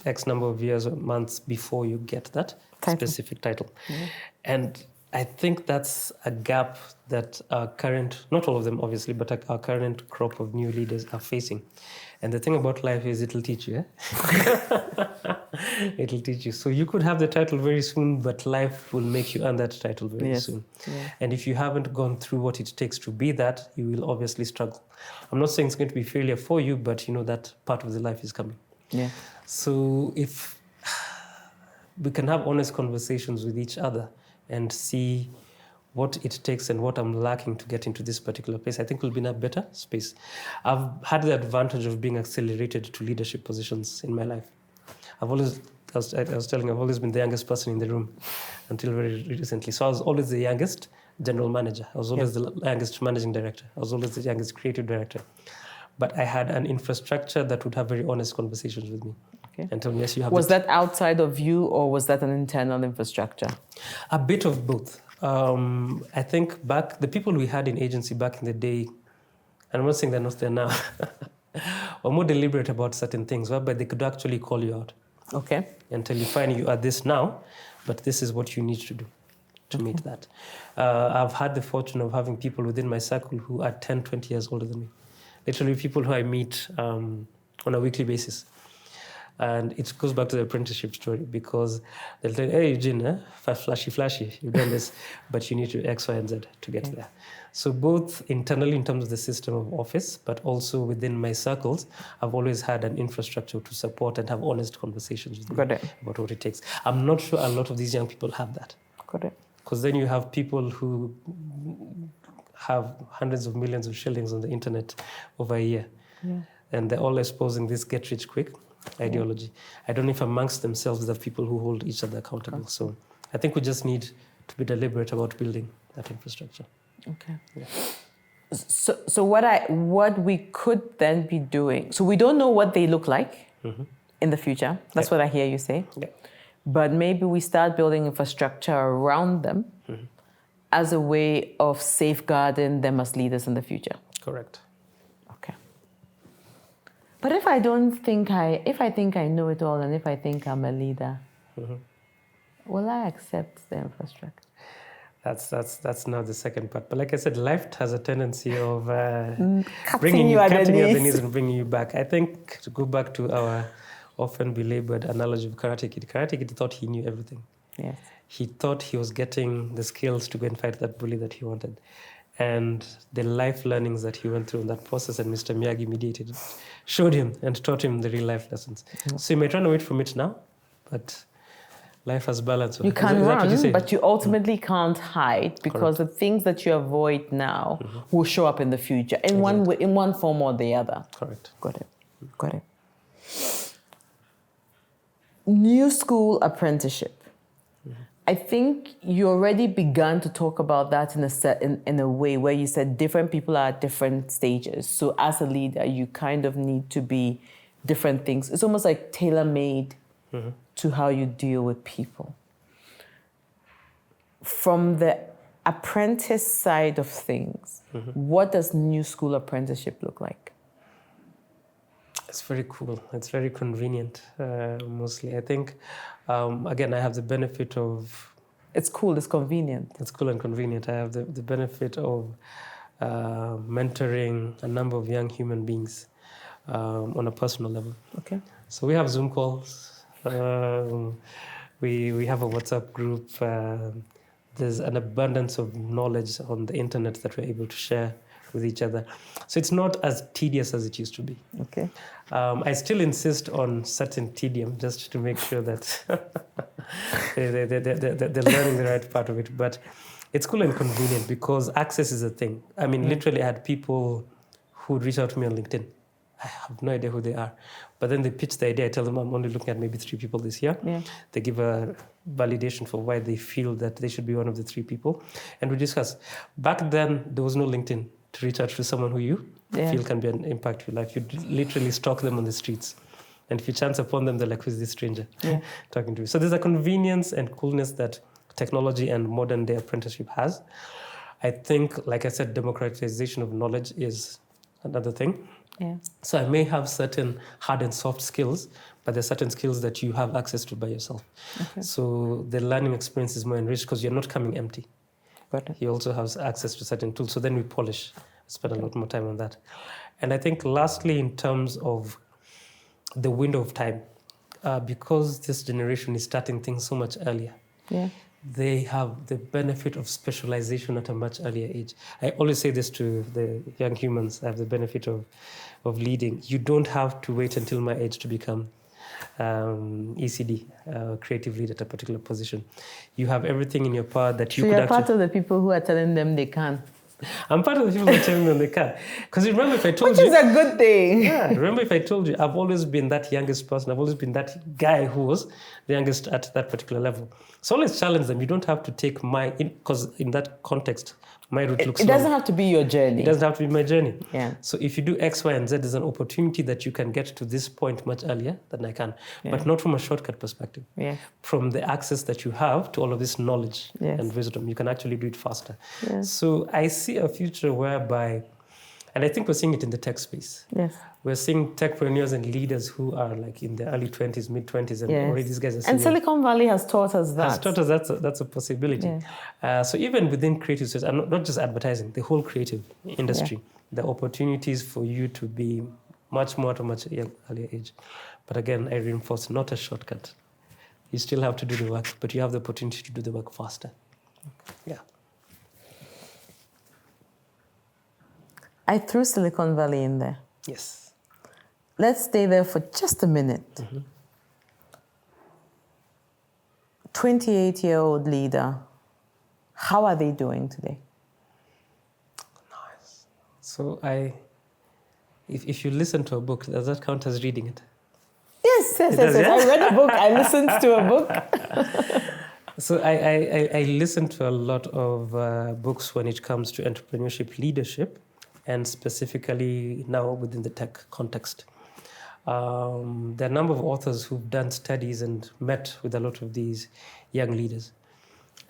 X number of years or months before you get that specific title. And I think that's a gap that our current, not all of them obviously, but our current crop of new leaders are facing. And the thing about life is it'll teach you. It'll teach you. So you could have the title very soon, but life will make you earn that title very soon. Yeah. And if you haven't gone through what it takes to be that, you will obviously struggle. I'm not saying it's going to be failure for you, but that part of the life is coming. Yeah. So if we can have honest conversations with each other and see what it takes and what I'm lacking to get into this particular place, I think we'll be in a better space. I've had the advantage of being accelerated to leadership positions in my life. I was telling you, I've always been the youngest person in the room until very recently. So I was always the youngest general manager. I was always the youngest managing director. I was always the youngest creative director. But I had an infrastructure that would have very honest conversations with me. And tell me, yes, you have. Was that outside of you or was that an internal infrastructure? A bit of both. I think the people we had in agency back in the day, and I'm not saying they're not there now, were more deliberate about certain things, whereby they could actually call you out. Okay. And tell you, fine, you are this now, but this is what you need to do to meet that. I've had the fortune of having people within my circle who are 10, 20 years older than me. Literally people who I meet on a weekly basis. And it goes back to the apprenticeship story, because they'll tell you, hey, Eugene, flashy, you've done this, but you need to X, Y, and Z to get there. So both internally in terms of the system of office, but also within my circles, I've always had an infrastructure to support and have honest conversations with them about what it takes. I'm not sure a lot of these young people have that. Got it. Because then you have people who have hundreds of millions of shillings on the internet over a year. Yeah. And they're all espousing this get-rich-quick ideology. I don't know if amongst themselves there are people who hold each other accountable. So I think we just need to be deliberate about building that infrastructure. Okay. Yeah. So what we could then be doing, so we don't know what they look like in the future. That's what I hear you say. Yeah. But maybe we start building infrastructure around them as a way of safeguarding them as leaders in the future. Correct. Okay. But if I think I know it all, and if I think I'm a leader, will I accept the infrastructure? That's now the second part. But like I said, life has a tendency of Cutting you at the knees and bringing you back. I think, to go back to our often belabored analogy of Karate Kid thought he knew everything. Yes. He thought he was getting the skills to go and fight that bully that he wanted. And the life learnings that he went through in that process, and Mr. Miyagi mediated it, showed him and taught him the real life lessons. So you might run away from it now, but life has balance. You can run, but you ultimately can't hide, because the things that you avoid now will show up in the future in one form or the other. Correct. Got it. New school apprenticeship. I think you already began to talk about that in a way where you said different people are at different stages. So as a leader, you kind of need to be different things. It's almost like tailor-made to how you deal with people. From the apprentice side of things, what does new school apprenticeship look like? It's very cool. It's very convenient, mostly. I think, again, I have the benefit of... It's cool, it's convenient. It's cool and convenient. I have the benefit of mentoring a number of young human beings on a personal level. Okay. So we have Zoom calls. We have a WhatsApp group. There's an abundance of knowledge on the internet that we're able to share with each other. So it's not as tedious as it used to be. Okay. I still insist on certain tedium just to make sure that they're learning the right part of it. But it's cool and convenient because access is a thing. I mean, literally I had people who would reach out to me on LinkedIn. I have no idea who they are. But then they pitch the idea. I tell them I'm only looking at maybe 3 people this year. Yeah. They give a validation for why they feel that they should be one of the 3 people. And we discuss. Back then, there was no LinkedIn to reach out to someone who you feel can be an impact to your life. You literally stalk them on the streets. And if you chance upon them, they're like, who's this stranger talking to you? So there's a convenience and coolness that technology and modern day apprenticeship has. I think, like I said, democratization of knowledge is another thing. Yeah. So I may have certain hard and soft skills, but there's certain skills that you have access to by yourself. Okay. So the learning experience is more enriched because you're not coming empty. He also has access to certain tools. So then we polish, spend a lot more time on that. And I think lastly, in terms of the window of time, because this generation is starting things so much earlier, they have the benefit of specialization at a much earlier age. I always say this to the young humans. I have the benefit of leading. You don't have to wait until my age to become ECD, creative lead at a particular position. You have everything in your power that you could actually... So you're part of the people who are telling them they can. I'm part of the people who are telling them they can. Because remember if I told you... Which is a good thing. Yeah, remember if I told you, I've always been that youngest person. I've always been that guy who was the youngest at that particular level. So always challenge them. You don't have to take because in that context, my route looks long. It doesn't have to be your journey. It doesn't have to be my journey. Yeah. So if you do X, Y, and Z, there's an opportunity that you can get to this point much earlier than I can. But not from a shortcut perspective. Yeah. From the access that you have to all of this knowledge and wisdom, you can actually do it faster. Yeah. So I see a future whereby, and I think we're seeing it in the tech space. Yes. We're seeing techpreneurs and leaders who are like in their early 20s, mid-20s, and already these guys are And Silicon Valley has taught us that. Has taught us that's a possibility. Yeah. So even within creative space, and not just advertising, the whole creative industry, the opportunities for you to be much more at a much earlier age. But again, I reinforce, not a shortcut. You still have to do the work, but you have the opportunity to do the work faster. Yeah. I threw Silicon Valley in there. Yes. Let's stay there for just a minute. 28-year-old leader, how are they doing today? Nice. So if you listen to a book, does that count as reading it? Yes. does, I yeah? read a book. I listened to a book. So I listen to a lot of books when it comes to entrepreneurship leadership, and specifically now within the tech context. There are a number of authors who've done studies and met with a lot of these young leaders.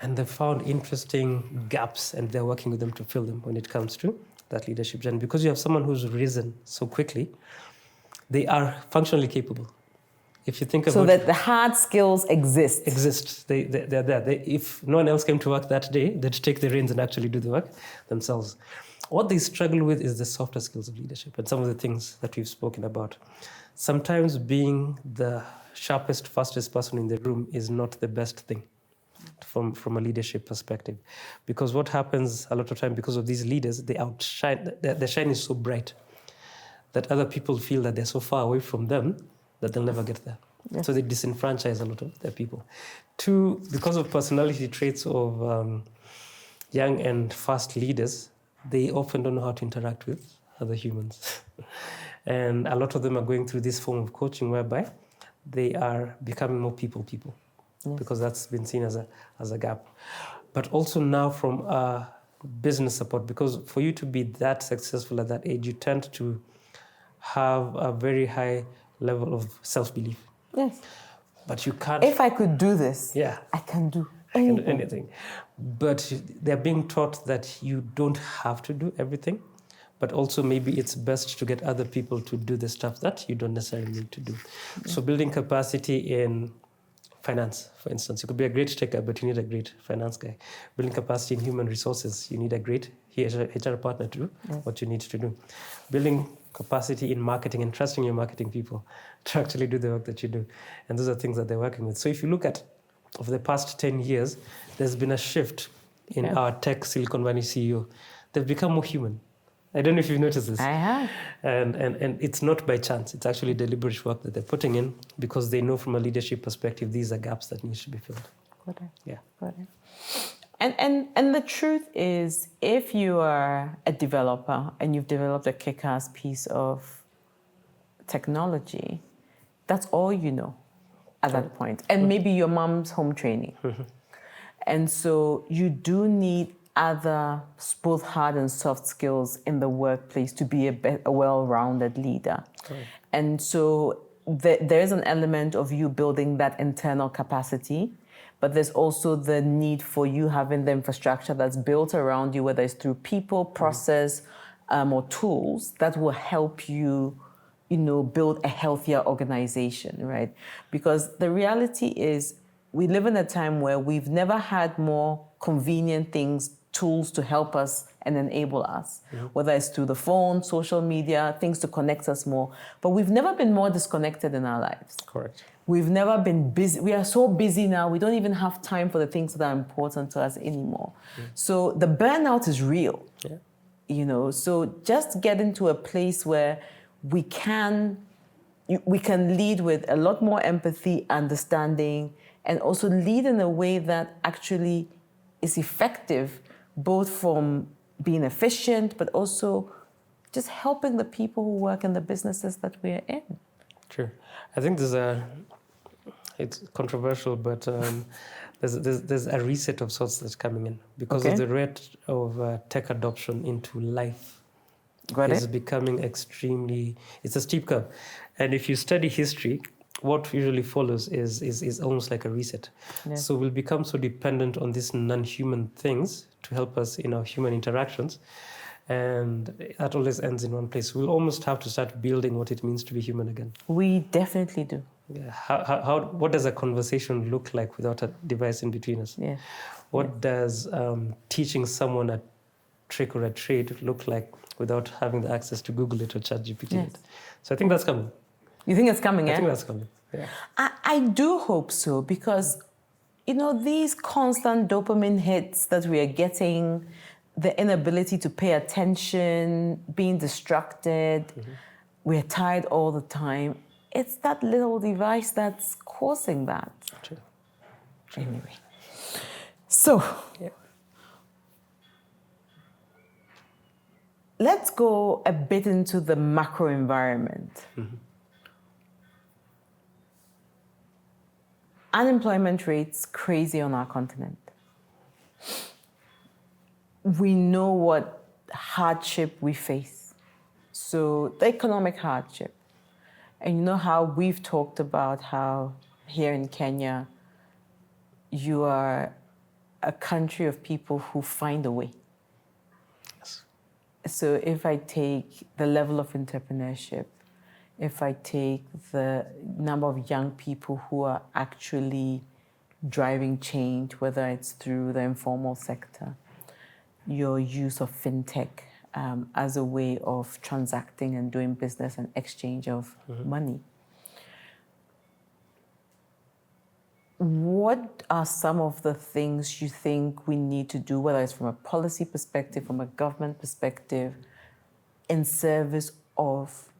And they've found interesting gaps, and they're working with them to fill them when it comes to that leadership. And because you have someone who's risen so quickly, they are functionally capable. If you think about so that the hard skills exist. They're there. If no one else came to work that day, they'd take the reins and actually do the work themselves. What they struggle with is the softer skills of leadership and some of the things that we've spoken about. Sometimes being the sharpest, fastest person in the room is not the best thing from a leadership perspective. Because what happens a lot of time, because of these leaders, they outshine, their shine is so bright that other people feel that they're so far away from them that they'll never get there. Yes. So they disenfranchise a lot of their people. Two, because of personality traits of young and fast leaders, they often don't know how to interact with other humans. And a lot of them are going through this form of coaching whereby they are becoming more people, yes. Because that's been seen as a gap. But also now from a business support, because for you to be that successful at that age, you tend to have a very high level of self-belief. Yes. But you can't... If I could do this, yeah, I can do anything. But they're being taught that you don't have to do everything, but also maybe it's best to get other people to do the stuff that you don't necessarily need to do. Yeah. So building capacity in finance, for instance, you could be a great tech guy, but you need a great finance guy. Building capacity in human resources, you need a great HR partner to do what you need to do. Building capacity in marketing and trusting your marketing people to actually do the work that you do. And those are things that they're working with. So if you look at, over the past 10 years, there's been a shift in our tech Silicon Valley CEO. They've become more human. I don't know if you've noticed this. I have. And it's not by chance. It's actually deliberate work that they're putting in because they know from a leadership perspective, these are gaps that need to be filled. Got it. Yeah. Got it. And the truth is, if you are a developer and you've developed a kick-ass piece of technology, that's all you know at that point. And maybe your mom's home training. And so you do need other both hard and soft skills in the workplace to be a well-rounded leader. Correct. And so there's an element of you building that internal capacity, but there's also the need for you having the infrastructure that's built around you, whether it's through people, process, or tools that will help you, build a healthier organization, right? Because the reality is we live in a time where we've never had more convenient tools to help us and enable us, whether it's through the phone, social media, things to connect us more. But we've never been more disconnected in our lives. Correct. We've never been busy. We are so busy now, we don't even have time for the things that are important to us anymore. So the burnout is real, so just get into a place where we can lead with a lot more empathy, understanding, and also lead in a way that actually is effective, both from being efficient, but also just helping the people who work in the businesses that we're in. True. I think it's controversial, but there's a reset of sorts that's coming in because of the rate of tech adoption into life. Is becoming it's a steep curve. And if you study history, what usually follows is almost like a reset. Yeah. So we'll become so dependent on these non-human things to help us in our human interactions. And that always ends in one place. We'll almost have to start building what it means to be human again. We definitely do. Yeah. What does a conversation look like without a device in between us? Yeah. What does teaching someone a trick or a trade look like without having the access to Google it or ChatGPT Yes. it. So I think that's coming. You think it's coming, I think that's coming. Yeah. I do hope so, because, these constant dopamine hits that we are getting, the inability to pay attention, being distracted, we're tired all the time. It's that little device that's causing that. True. Anyway. So, Yeah. let's go a bit into the macro environment. Unemployment rates crazy on our continent. We know what hardship we face. So the economic hardship. And you know how we've talked about how here in Kenya, you are a country of people who find a way. Yes. So if I take the level of entrepreneurship, if I take the number of young people who are actually driving change, whether it's through the informal sector, your use of fintech as a way of transacting and doing business and exchange of money. What are some of the things you think we need to do, whether it's from a policy perspective, from a government perspective, in service of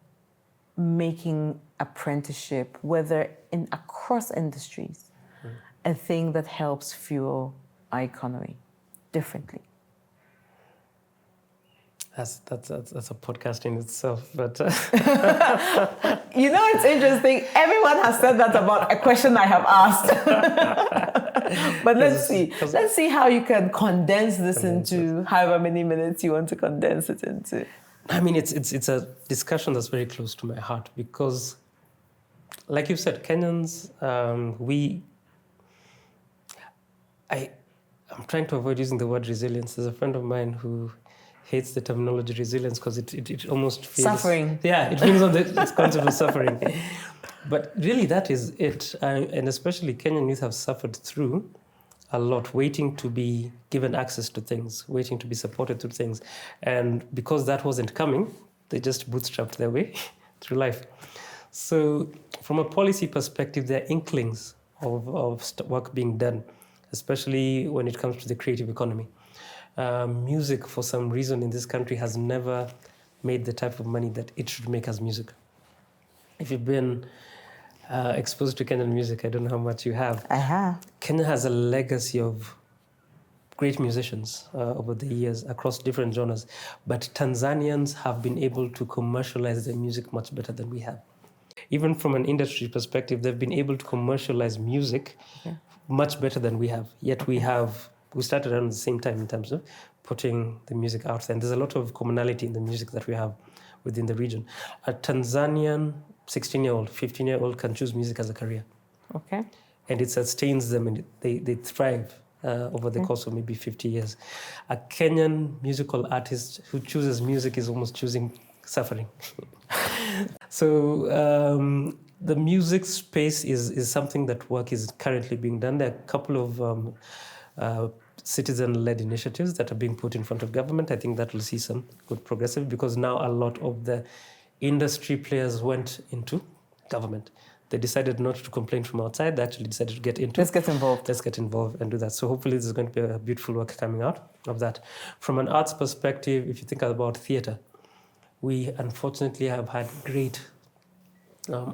making apprenticeship, whether in across industries, a thing that helps fuel our economy differently? That's a podcast in itself, but It's interesting. Everyone has said that about a question I have asked. But let's see how you can condense this into however many minutes you want to condense it into. I mean, it's a discussion that's very close to my heart because, like you said, Kenyans, I'm trying to avoid using the word resilience. There's a friend of mine who hates the terminology resilience because it almost feels... Suffering. Yeah, it brings on this concept of suffering. But really that is it. And especially Kenyan youth have suffered through a lot, waiting to be given access to things, waiting to be supported through things. And because that wasn't coming, they just bootstrapped their way through life. So from a policy perspective, there are inklings of work being done, especially when it comes to the creative economy. Music, for some reason, in this country has never made the type of money that it should make as music. If you've been exposed to Kenyan music, I don't know how much you have. I have. Kenya has a legacy of great musicians over the years across different genres, but Tanzanians have been able to commercialize their music much better than we have. Even from an industry perspective, they've been able to commercialize music much better than we have. Yet we started around the same time in terms of putting the music out there. And there's a lot of commonality in the music that we have within the region. A Tanzanian 16-year-old, 15-year-old can choose music as a career. Okay. And it sustains them and they thrive over the course of maybe 50 years. A Kenyan musical artist who chooses music is almost choosing suffering. So the music space is something that work is currently being done. There are a couple of citizen-led initiatives that are being put in front of government. I think that will see some good progressive because now a lot of the industry players went into government. They decided not to complain from outside. They actually decided to get into... Let's get involved. Let's get involved and do that. So hopefully this is going to be a beautiful work coming out of that. From an arts perspective, if you think about theatre, we unfortunately have had great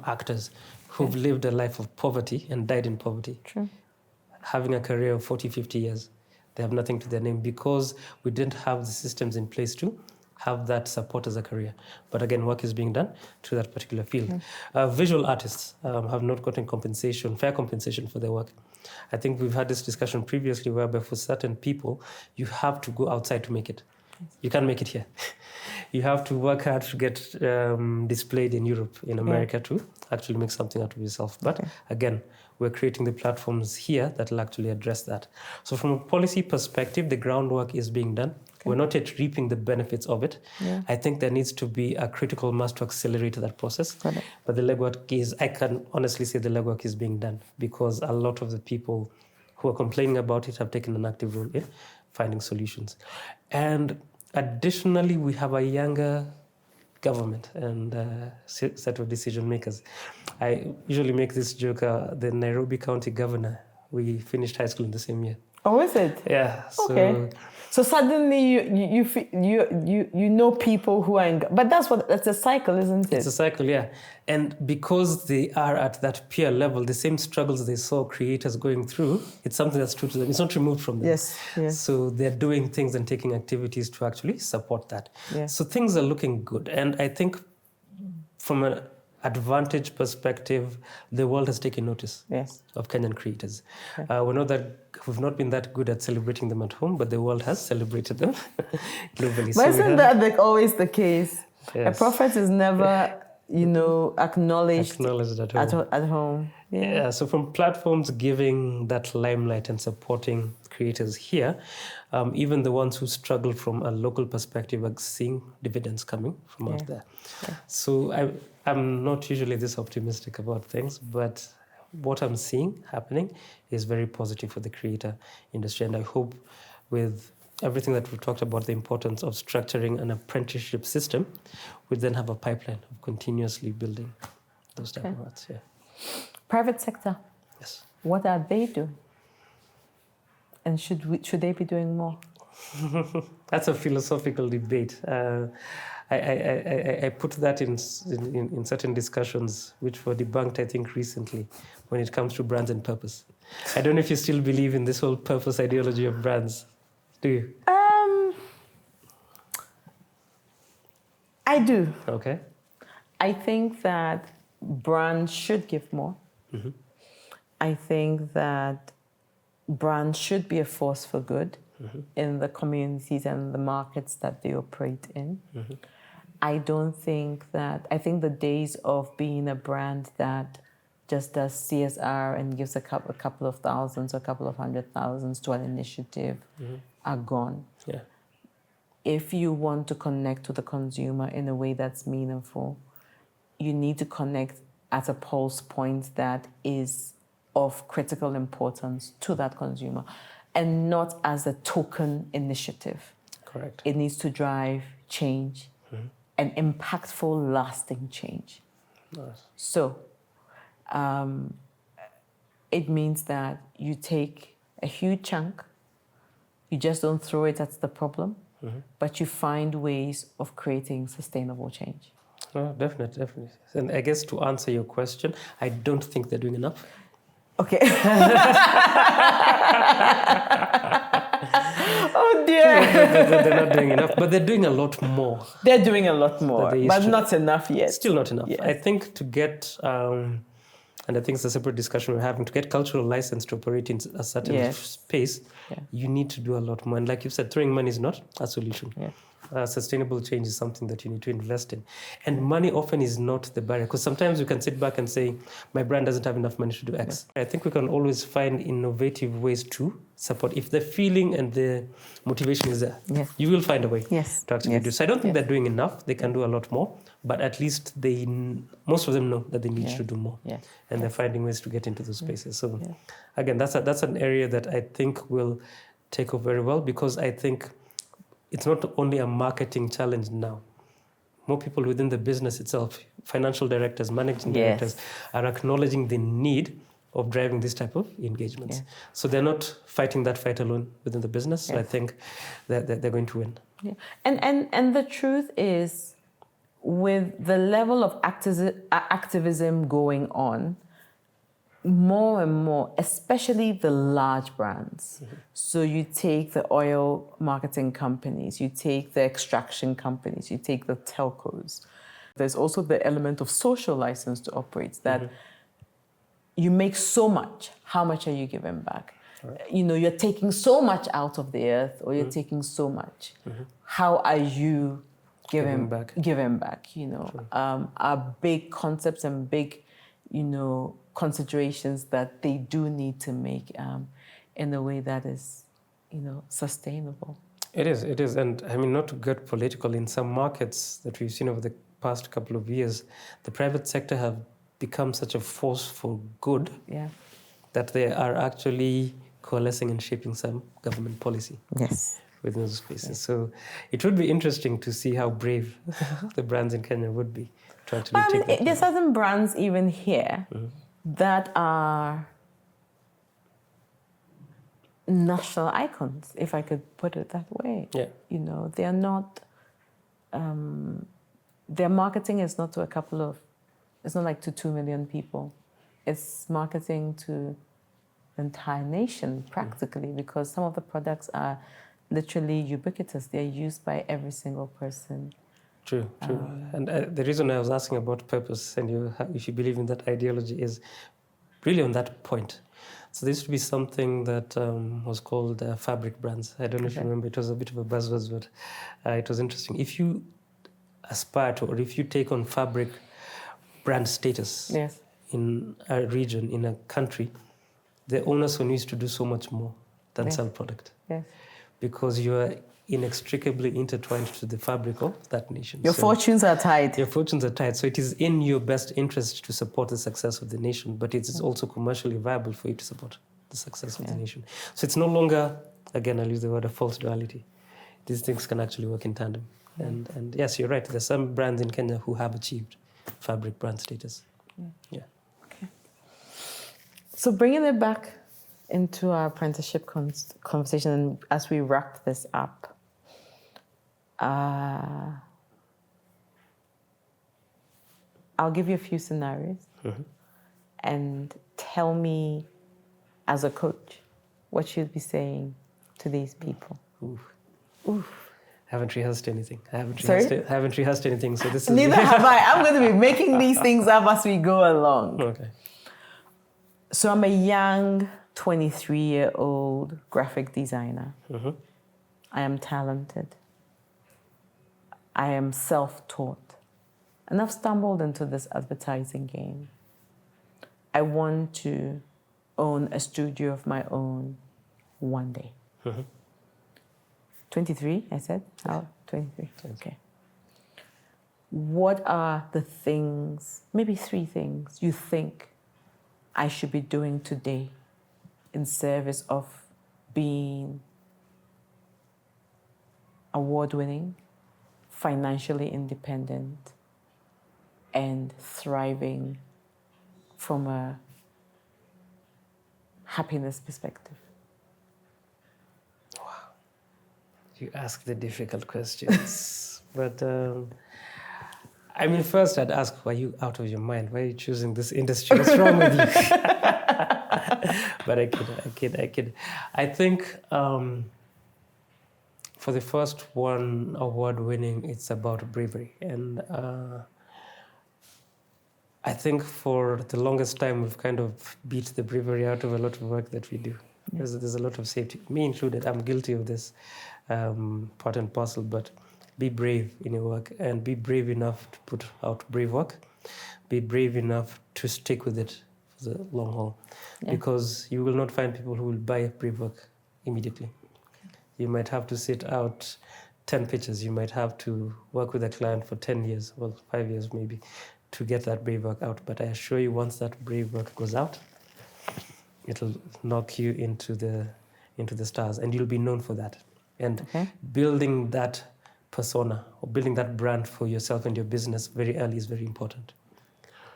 actors who've lived a life of poverty and died in poverty. True. Having a career of 40, 50 years. They have nothing to their name because we didn't have the systems in place to have that support as a career. But again, work is being done to that particular field. Visual artists have not gotten fair compensation for their work. I think we've had this discussion previously whereby for certain people, you have to go outside to make it. You can't make it here. You have to work hard to get displayed in Europe, in America to actually make something out of yourself. But again, we're creating the platforms here that will actually address that. So from a policy perspective, the groundwork is being done. We're not yet reaping the benefits of it. I think there needs to be a critical mass to accelerate that process. But the legwork I can honestly say the legwork is being done because a lot of the people who are complaining about it have taken an active role in finding solutions. And Additionally, we have a younger government and set of decision makers. I usually make this joke, the Nairobi County governor, we finished high school in the same year. Oh, is it? Yeah. Okay. So suddenly you know people who are in, but that's a cycle, isn't it? It's a cycle, yeah. And because they are at that peer level, the same struggles they saw creators going through, it's something that's true to them. It's not removed from them. Yes, yes. So they're doing things and taking activities to actually support that. Yeah. So things are looking good. And I think from an advantage perspective, the world has taken notice of Kenyan creators. Okay. We know that we've not been that good at celebrating them at home, but the world has celebrated them globally. But isn't that always the case? Yes. A prophet is never, acknowledged at home. Yeah, so from platforms giving that limelight and supporting creators here, even the ones who struggle from a local perspective are seeing dividends coming from out there. Yeah. So I'm not usually this optimistic about things, but what I'm seeing happening is very positive for the creator industry. And I hope with everything that we've talked about, the importance of structuring an apprenticeship system, we then have a pipeline of continuously building those type of arts. Yeah. Private sector. Yes. What are they doing? And should they be doing more? That's a philosophical debate. I put that in certain discussions, which were debunked, I think, recently, when it comes to brands and purpose. I don't know if you still believe in this whole purpose ideology of brands. Do you? I do. Okay. I think that brands should give more. Mm-hmm. I think that brands should be a force for good in the communities and the markets that they operate in. Mm-hmm. I think the days of being a brand that just does CSR and gives a couple of thousands or a couple of 100,000 to an initiative are gone. Yeah. If you want to connect to the consumer in a way that's meaningful, you need to connect at a pulse point that is of critical importance to that consumer and not as a token initiative. Correct. It needs to drive change and impactful, lasting change. Nice. So it means that you take a huge chunk, you just don't throw it at the problem, but you find ways of creating sustainable change. No, definitely. And I guess to answer your question, I don't think they're doing enough. Okay. Oh dear. They're not doing enough, but they're doing a lot more. They're doing a lot more, but not enough yet. Still not enough. Yes. I think to get, and I think it's a separate discussion we're having, to get cultural license to operate in a certain space, you need to do a lot more. And like you said, throwing money is not a solution. Yeah. Sustainable change is something that you need to invest in. And money often is not the barrier, because sometimes you can sit back and say, my brand doesn't have enough money to do X. I think we can always find innovative ways to support. If the feeling and the motivation is there, you will find a way to actually do. So I don't think they're doing enough. They can do a lot more, but at least most of them know that they need to do more. Yeah. And they're finding ways to get into those spaces. So again, that's an area that I think will take off very well, because I think it's not only a marketing challenge now. More people within the business itself, financial directors, managing directors, are acknowledging the need of driving this type of engagements. Yeah. So they're not fighting that fight alone within the business. So I think that they're going to win. Yeah. And the truth is, with the level of activism going on, more and more, especially the large brands. So you take the oil marketing companies, you take the extraction companies, you take the telcos. There's also the element of social license to operate, that you make so much, how much are you giving back? Right. You're taking so much out of the earth, or you're taking so much. How are you giving back? Are big concepts and big, considerations that they do need to make in a way that is, sustainable. It is. And I mean, not to get political, in some markets that we've seen over the past couple of years, the private sector have become such a force for good that they are actually coalescing and shaping some government policy. Yes. within those spaces. So it would be interesting to see how brave the brands in Kenya would be to actually take that. There's certain brands even here that are national icons, if I could put it that way. Yeah. You know, they are not, their marketing is not to it's not like to 2 million people. It's marketing to the entire nation practically, because some of the products are literally ubiquitous. They're used by every single person. True. And the reason I was asking about purpose and if you believe in that ideology is really on that point. So there used to be something that was called fabric brands. I don't know if you remember, it was a bit of a buzzword, but it was interesting. If you aspire to, or if you take on fabric brand status in a region, in a country, the onus on you is to do so much more than sell product. Yes. Because you are inextricably intertwined to the fabric of that nation. Your fortunes are tied. Your fortunes are tied. So it is in your best interest to support the success of the nation, but it is also commercially viable for you to support the success of the nation. So it's no longer, again, I'll use the word, a false duality. These things can actually work in tandem. And yes, you're right. There's some brands in Kenya who have achieved fabric brand status. Yeah. Okay. So bringing it back into our apprenticeship conversation, as we wrap this up, I'll give you a few scenarios and tell me, as a coach, what you'd be saying to these people. Oof. I haven't rehearsed anything. I Sorry? haven't rehearsed anything, so this is... Neither have I. I'm going to be making these things up as we go along. Okay. So I'm a young 23-year-old graphic designer. I am talented. I am self-taught. And I've stumbled into this advertising game. I want to own a studio of my own one day. 23, I said? Oh, 23. Okay. What are the things, maybe 3 things, you think I should be doing today in service of being award-winning, financially independent, and thriving from a happiness perspective? You ask the difficult questions. But, I mean, first I'd ask, why are you out of your mind? Why are you choosing this industry? What's wrong with you? But I kid. I think for the first one, award-winning, it's about bravery. And I think for the longest time, we've kind of beat the bravery out of a lot of work that we do. There's a lot of safety, me included. I'm guilty of this part and parcel, but be brave in your work and be brave enough to put out brave work. Be brave enough to stick with it for the long haul, because you will not find people who will buy brave work immediately. You might have to sit out 10 pitches. You might have to work with a client for 10 years, well, 5 years maybe, to get that brave work out. But I assure you, once that brave work goes out, it'll knock you into the stars, and you'll be known for that. And building that persona or building that brand for yourself and your business very early is very important.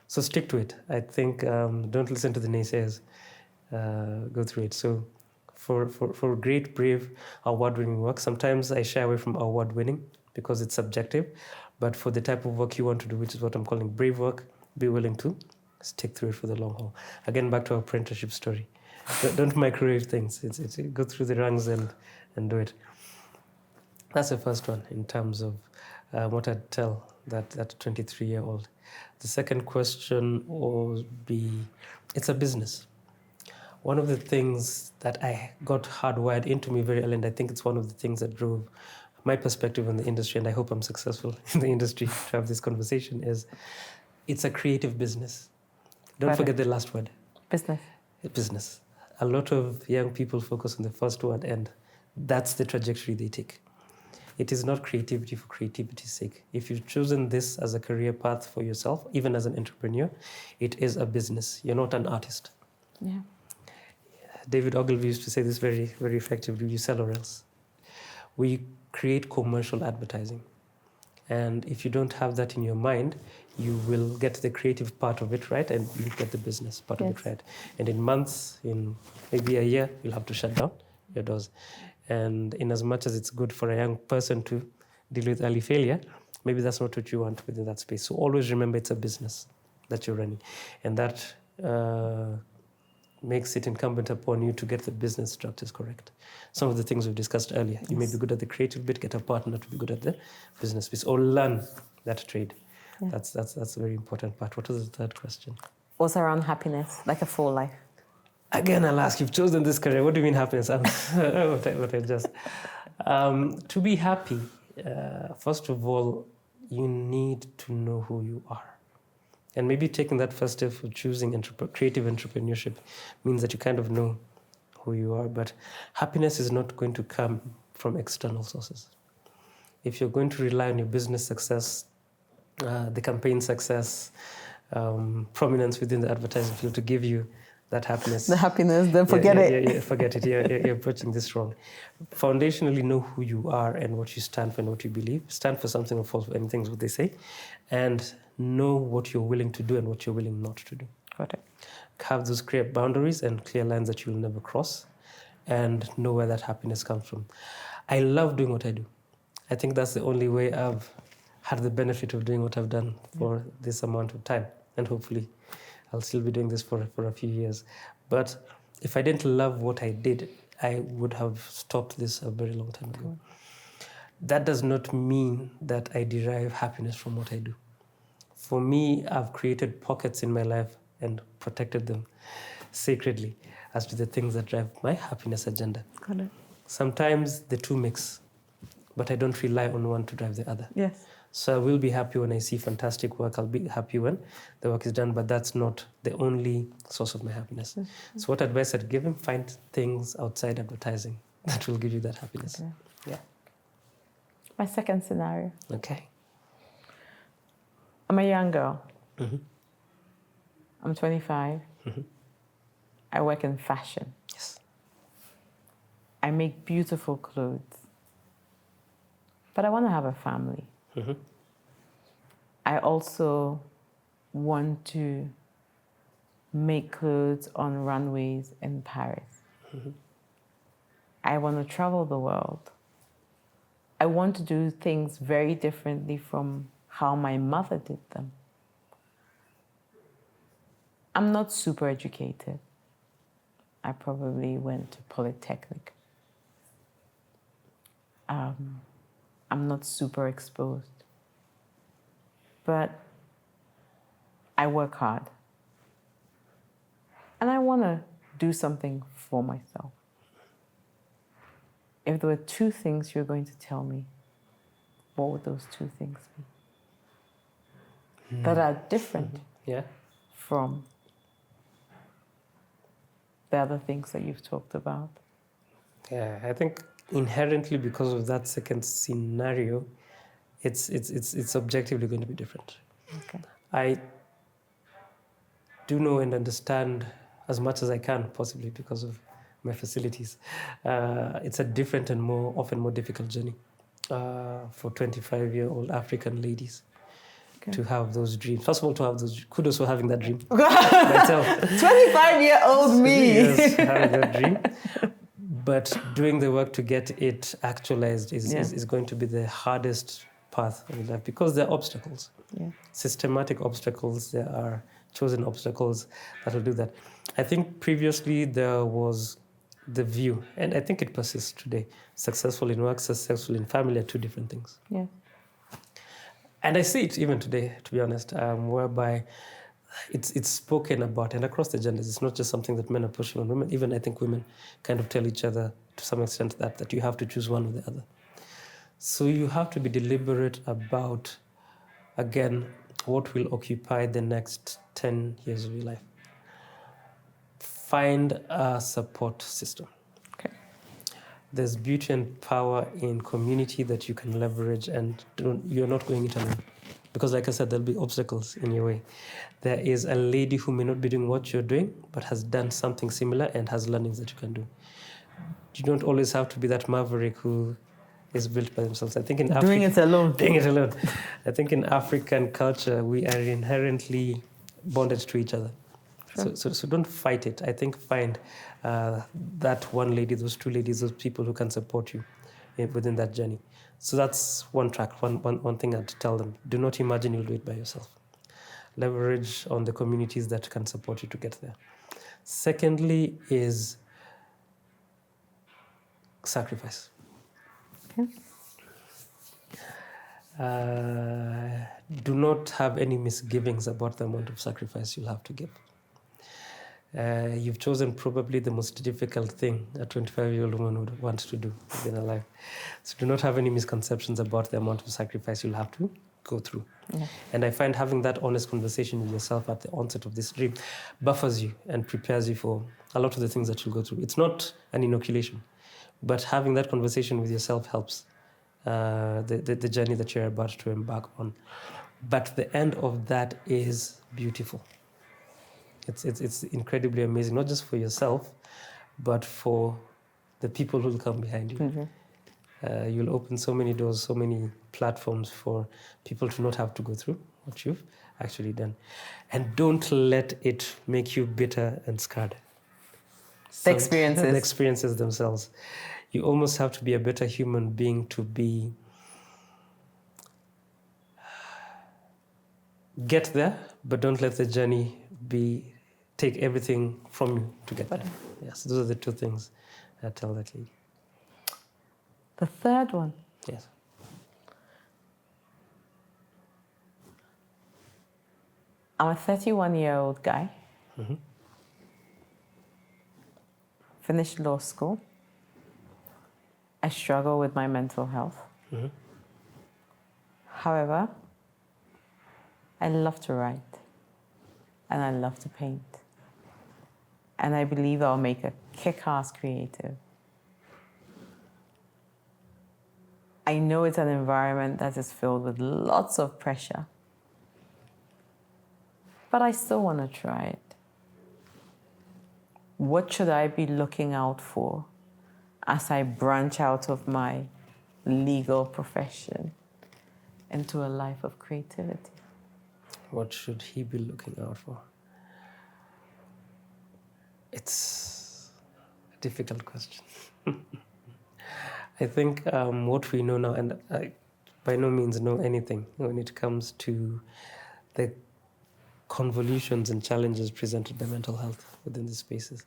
So stick to it. I think don't listen to the naysayers. Go through it. So for great, brave, award-winning work, sometimes I shy away from award-winning because it's subjective. But for the type of work you want to do, which is what I'm calling brave work, be willing to stick through it for the long haul. Again, back to our apprenticeship story. Don't microwave things. It's go through the rungs and do it. That's the first one in terms of what I'd tell that 23-year-old. The second question would be, it's a business. One of the things that I got hardwired into me very early, and I think it's one of the things that drove my perspective on the industry, and I hope I'm successful in the industry to have this conversation, is it's a creative business. Don't forget the last word. Business. A lot of young people focus on the first word, and that's the trajectory they take. It is not creativity for creativity's sake. If you've chosen this as a career path for yourself, even as an entrepreneur, it is a business. You're not an artist. Yeah. David Ogilvy used to say this very, very effectively: you sell or else. we create commercial advertising. And if you don't have that in your mind, you will get the creative part of it right, and you'll get the business part of it right. And in months, in maybe a year, you'll have to shut down your doors. And in as much as it's good for a young person to deal with early failure, maybe that's not what you want within that space. So always remember it's a business that you're running. And that makes it incumbent upon you to get the business structures correct. Some of the things we've discussed earlier. You may be good at the creative bit, get a partner to be good at the business piece, or learn that trade. Yeah. That's a very important part. What was the third question? Was around happiness, like a full life. Again, I'll ask, you've chosen this career. What do you mean happiness? To be happy, first of all, you need to know who you are. And maybe taking that first step for choosing creative entrepreneurship means that you kind of know who you are. But happiness is not going to come from external sources. If you're going to rely on your business success, the campaign success, prominence within the advertising field to give you that happiness. The happiness, then forget it. Yeah, forget it. You're approaching this wrong. Foundationally, know who you are and what you stand for and what you believe. Stand for something or fall for anything is what they say. And know what you're willing to do and what you're willing not to do. Got it. Have those clear boundaries and clear lines that you'll never cross, and know where that happiness comes from. I love doing what I do. I think that's the only way I've had the benefit of doing what I've done for this amount of time. And hopefully I'll still be doing this for a few years. But if I didn't love what I did, I would have stopped this a very long time ago. That does not mean that I derive happiness from what I do. For me, I've created pockets in my life and protected them sacredly as to the things that drive my happiness agenda. Got it. Sometimes the two mix, but I don't rely on one to drive the other. Yes. So I will be happy when I see fantastic work. I'll be happy when the work is done, but that's not the only source of my happiness. Mm-hmm. So what advice I'd give him? Find things outside advertising that will give you that happiness. Okay. Yeah. My second scenario. Okay. I'm a young girl. Mm-hmm. I'm 25. Mm-hmm. I work in fashion. Yes. I make beautiful clothes. But I want to have a family. Mm-hmm. I also want to make clothes on runways in Paris. Mm-hmm. I want to travel the world. I want to do things very differently from how my mother did them. I'm not super educated. I probably went to Polytechnic. I'm not super exposed. But I work hard. And I want to do something for myself. If there were two things you're going to tell me, what would those two things be? That are different from the other things that you've talked about? Yeah, I think inherently because of that second scenario, it's objectively going to be different. Okay. I do know and understand as much as I can, possibly because of my facilities. It's a different and often more difficult journey for 25-year-old African ladies to have those dreams. First of all, to have those, kudos for having that dream myself. 25-year-old me. Yes, having that dream. But doing the work to get it actualized is going to be the hardest path of life because there are obstacles. Yeah. Systematic obstacles, there are chosen obstacles that will do that. I think previously there was the view, and I think it persists today. Successful in work, successful in family are two different things. Yeah. And I see it even today, to be honest, whereby it's spoken about, and across the genders, it's not just something that men are pushing on women. Even I think women kind of tell each other to some extent that you have to choose one or the other. So you have to be deliberate about, again, what will occupy the next 10 years of your life. Find a support system. Okay. There's beauty and power in community that you can leverage, and you're not going it alone. Because like I said, there'll be obstacles in your way. There is a lady who may not be doing what you're doing, but has done something similar and has learnings that you can do. You don't always have to be that maverick who is built by themselves. I think in Doing it alone. Doing it alone. I think in African culture, we are inherently bonded to each other. So don't fight it. I think find that one lady, those two ladies, those people who can support you within that journey. So that's one track, one thing I'd tell them. Do not imagine you'll do it by yourself. Leverage on the communities that can support you to get there. Secondly is sacrifice. Okay. Do not have any misgivings about the amount of sacrifice you'll have to give. You've chosen probably the most difficult thing a 25-year-old woman would want to do in her life. So do not have any misconceptions about the amount of sacrifice you'll have to go through. Yeah. And I find having that honest conversation with yourself at the onset of this dream buffers you and prepares you for a lot of the things that you'll go through. It's not an inoculation, but having that conversation with yourself helps the journey that you're about to embark on. But the end of that is beautiful. It's incredibly amazing, not just for yourself, but for the people who will come behind you. Mm-hmm. You'll open so many doors, so many platforms for people to not have to go through what you've actually done. And don't let it make you bitter and scarred. The experiences. The experiences themselves. You almost have to be a better human being to be... Get there, but don't let the journey take everything from you to get there. Yes, those are the two things I tell that lady. The third one. Yes. I'm a 31-year-old guy. Mm-hmm. Finished law school. I struggle with my mental health. Mm-hmm. However, I love to write and I love to paint. And I believe I'll make a kick-ass creative. I know it's an environment that is filled with lots of pressure, but I still want to try it. What should I be looking out for as I branch out of my legal profession into a life of creativity? What should he be looking out for? It's a difficult question. I think what we know now, and I by no means know anything when it comes to the convolutions and challenges presented by mental health within these spaces.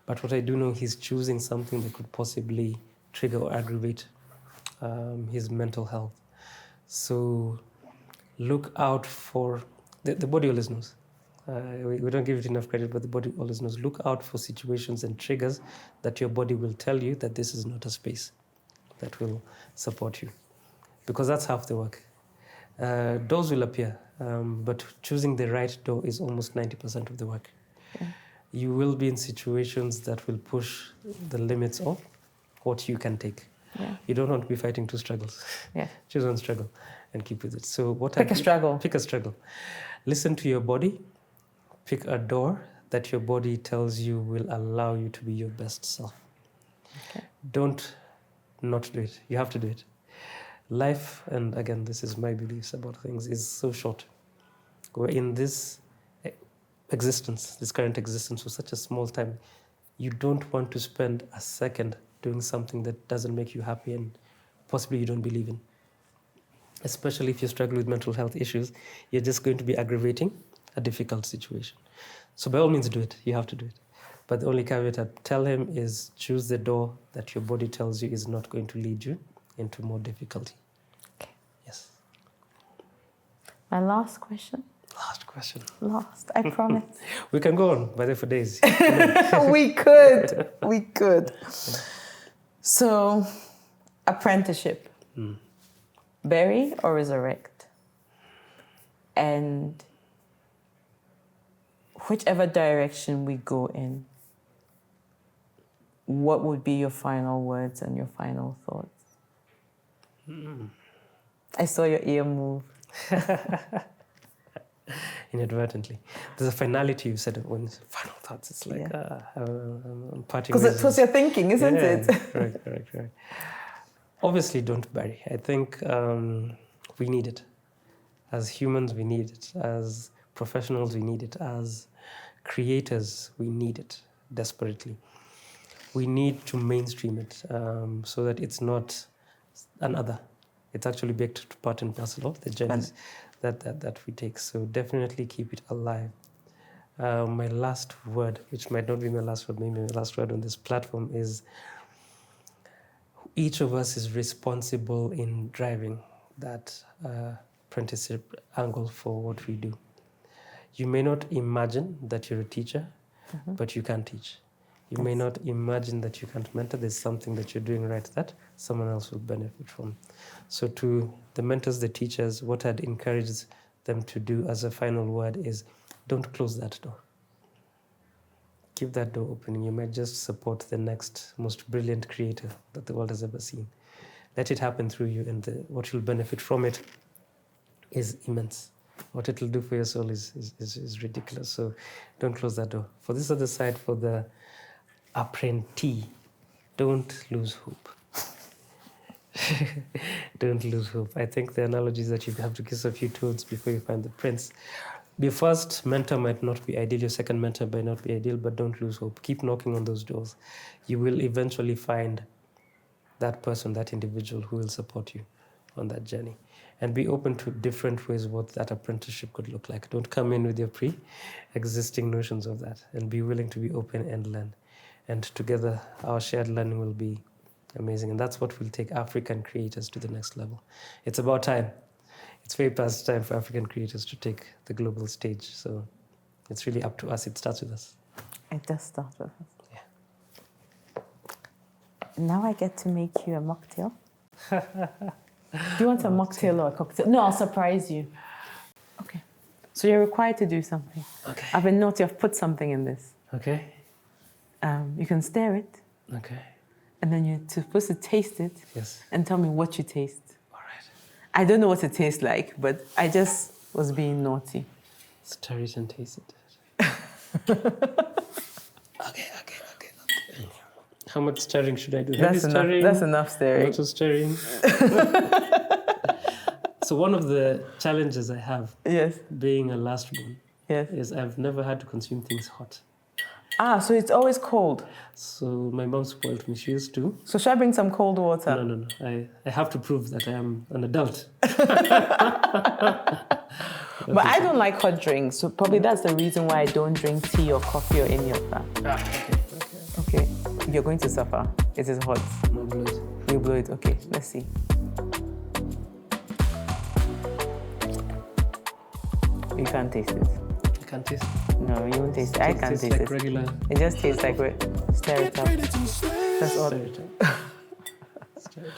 But what I do know, he's choosing something that could possibly trigger or aggravate his mental health. So look out for, the body always knows. We don't give it enough credit, but the body always knows. Look out for situations and triggers that your body will tell you that this is not a space that will support you. Because that's half the work. Doors will appear, but choosing the right door is almost 90% of the work. Yeah. You will be in situations that will push the limits of what you can take. Yeah. You don't want to be fighting two struggles. Yeah. Choose one struggle and keep with it. So Pick a struggle. Pick a struggle. Listen to your body. Pick a door that your body tells you will allow you to be your best self. Okay. Don't not do it. You have to do it. Life, and again, this is my beliefs about things, is so short. We're in this existence, this current existence, for such a small time. You don't want to spend a second doing something that doesn't make you happy and possibly you don't believe in. Especially if you struggle with mental health issues, you're just going to be aggravating a difficult situation. So by all means do it. You have to do it. But the only caveat I'd tell him is choose the door that your body tells you is not going to lead you into more difficulty. Okay. Yes. My last question. Last question. Last, I promise. We can go on, by the way, for days. We could. We could. So, apprenticeship. Bury or resurrect? And whichever direction we go in, what would be your final words and your final thoughts? I saw your ear move. Inadvertently. There's a finality you said when final thoughts. It's like, Yeah. I'm parting Because it was your thinking, isn't it? Correct. Obviously, don't bury. I think we need it. As humans, we need it. As professionals, we need it. As creators, we need it desperately. We need to mainstream it so that it's not an other. It's actually baked part and parcel of the journeys that we take. So definitely keep it alive. My last word, which might not be my last word, maybe my last word on this platform is each of us is responsible in driving that apprenticeship angle for what we do. You may not imagine that you're a teacher, but you can teach. You may not imagine that you can't mentor. There's something that you're doing right that someone else will benefit from. So to the mentors, the teachers, what I'd encourage them to do as a final word is don't close that door. Keep that door open. You might just support the next most brilliant creator that the world has ever seen. Let it happen through you, and what you'll benefit from it is immense. What it will do for your soul is ridiculous. So don't close that door. For this other side, for the apprentice, don't lose hope. Don't lose hope. I think the analogy is that you have to kiss a few toads before you find the prince. Your first mentor might not be ideal, your second mentor might not be ideal, but don't lose hope. Keep knocking on those doors. You will eventually find that person, that individual who will support you on that journey. And be open to different ways what that apprenticeship could look like. Don't come in with your pre-existing notions of that, and be willing to be open and learn. And together, our shared learning will be amazing. And that's what will take African creators to the next level. It's about time. It's way past time for African creators to take the global stage. So it's really up to us. It starts with us. It does start with us. Yeah. Now I get to make you a mocktail. Do you want a mocktail or a cocktail? No, I'll surprise you. Okay. So you're required to do something. Okay. I've been naughty. I've put something in this. Okay. You can stare it. Okay. And then you're supposed to taste it. Yes. And tell me what you taste. All right. I don't know what it tastes like, but I just was being naughty. Stir it and taste it. Okay. How much stirring should I do? That's enough. Stirring? That's enough staring. Lots of stirring. So one of the challenges I have, Yes. being a last born, Yes. is I've never had to consume things hot. Ah, so it's always cold. So my mom spoiled me. She used to. So should I bring some cold water? No. I have to prove that I am an adult. But I don't like hot drinks, so probably that's the reason why I don't drink tea or coffee or any of that. Okay. You're going to suffer. It is hot. No blood. You blow it. Okay, let's see. You can't taste it. I can't taste it. No, you won't taste it. I can't tastes taste like it. regular. It just tastes like stir it up. That's all. Stir it up. Stir it up.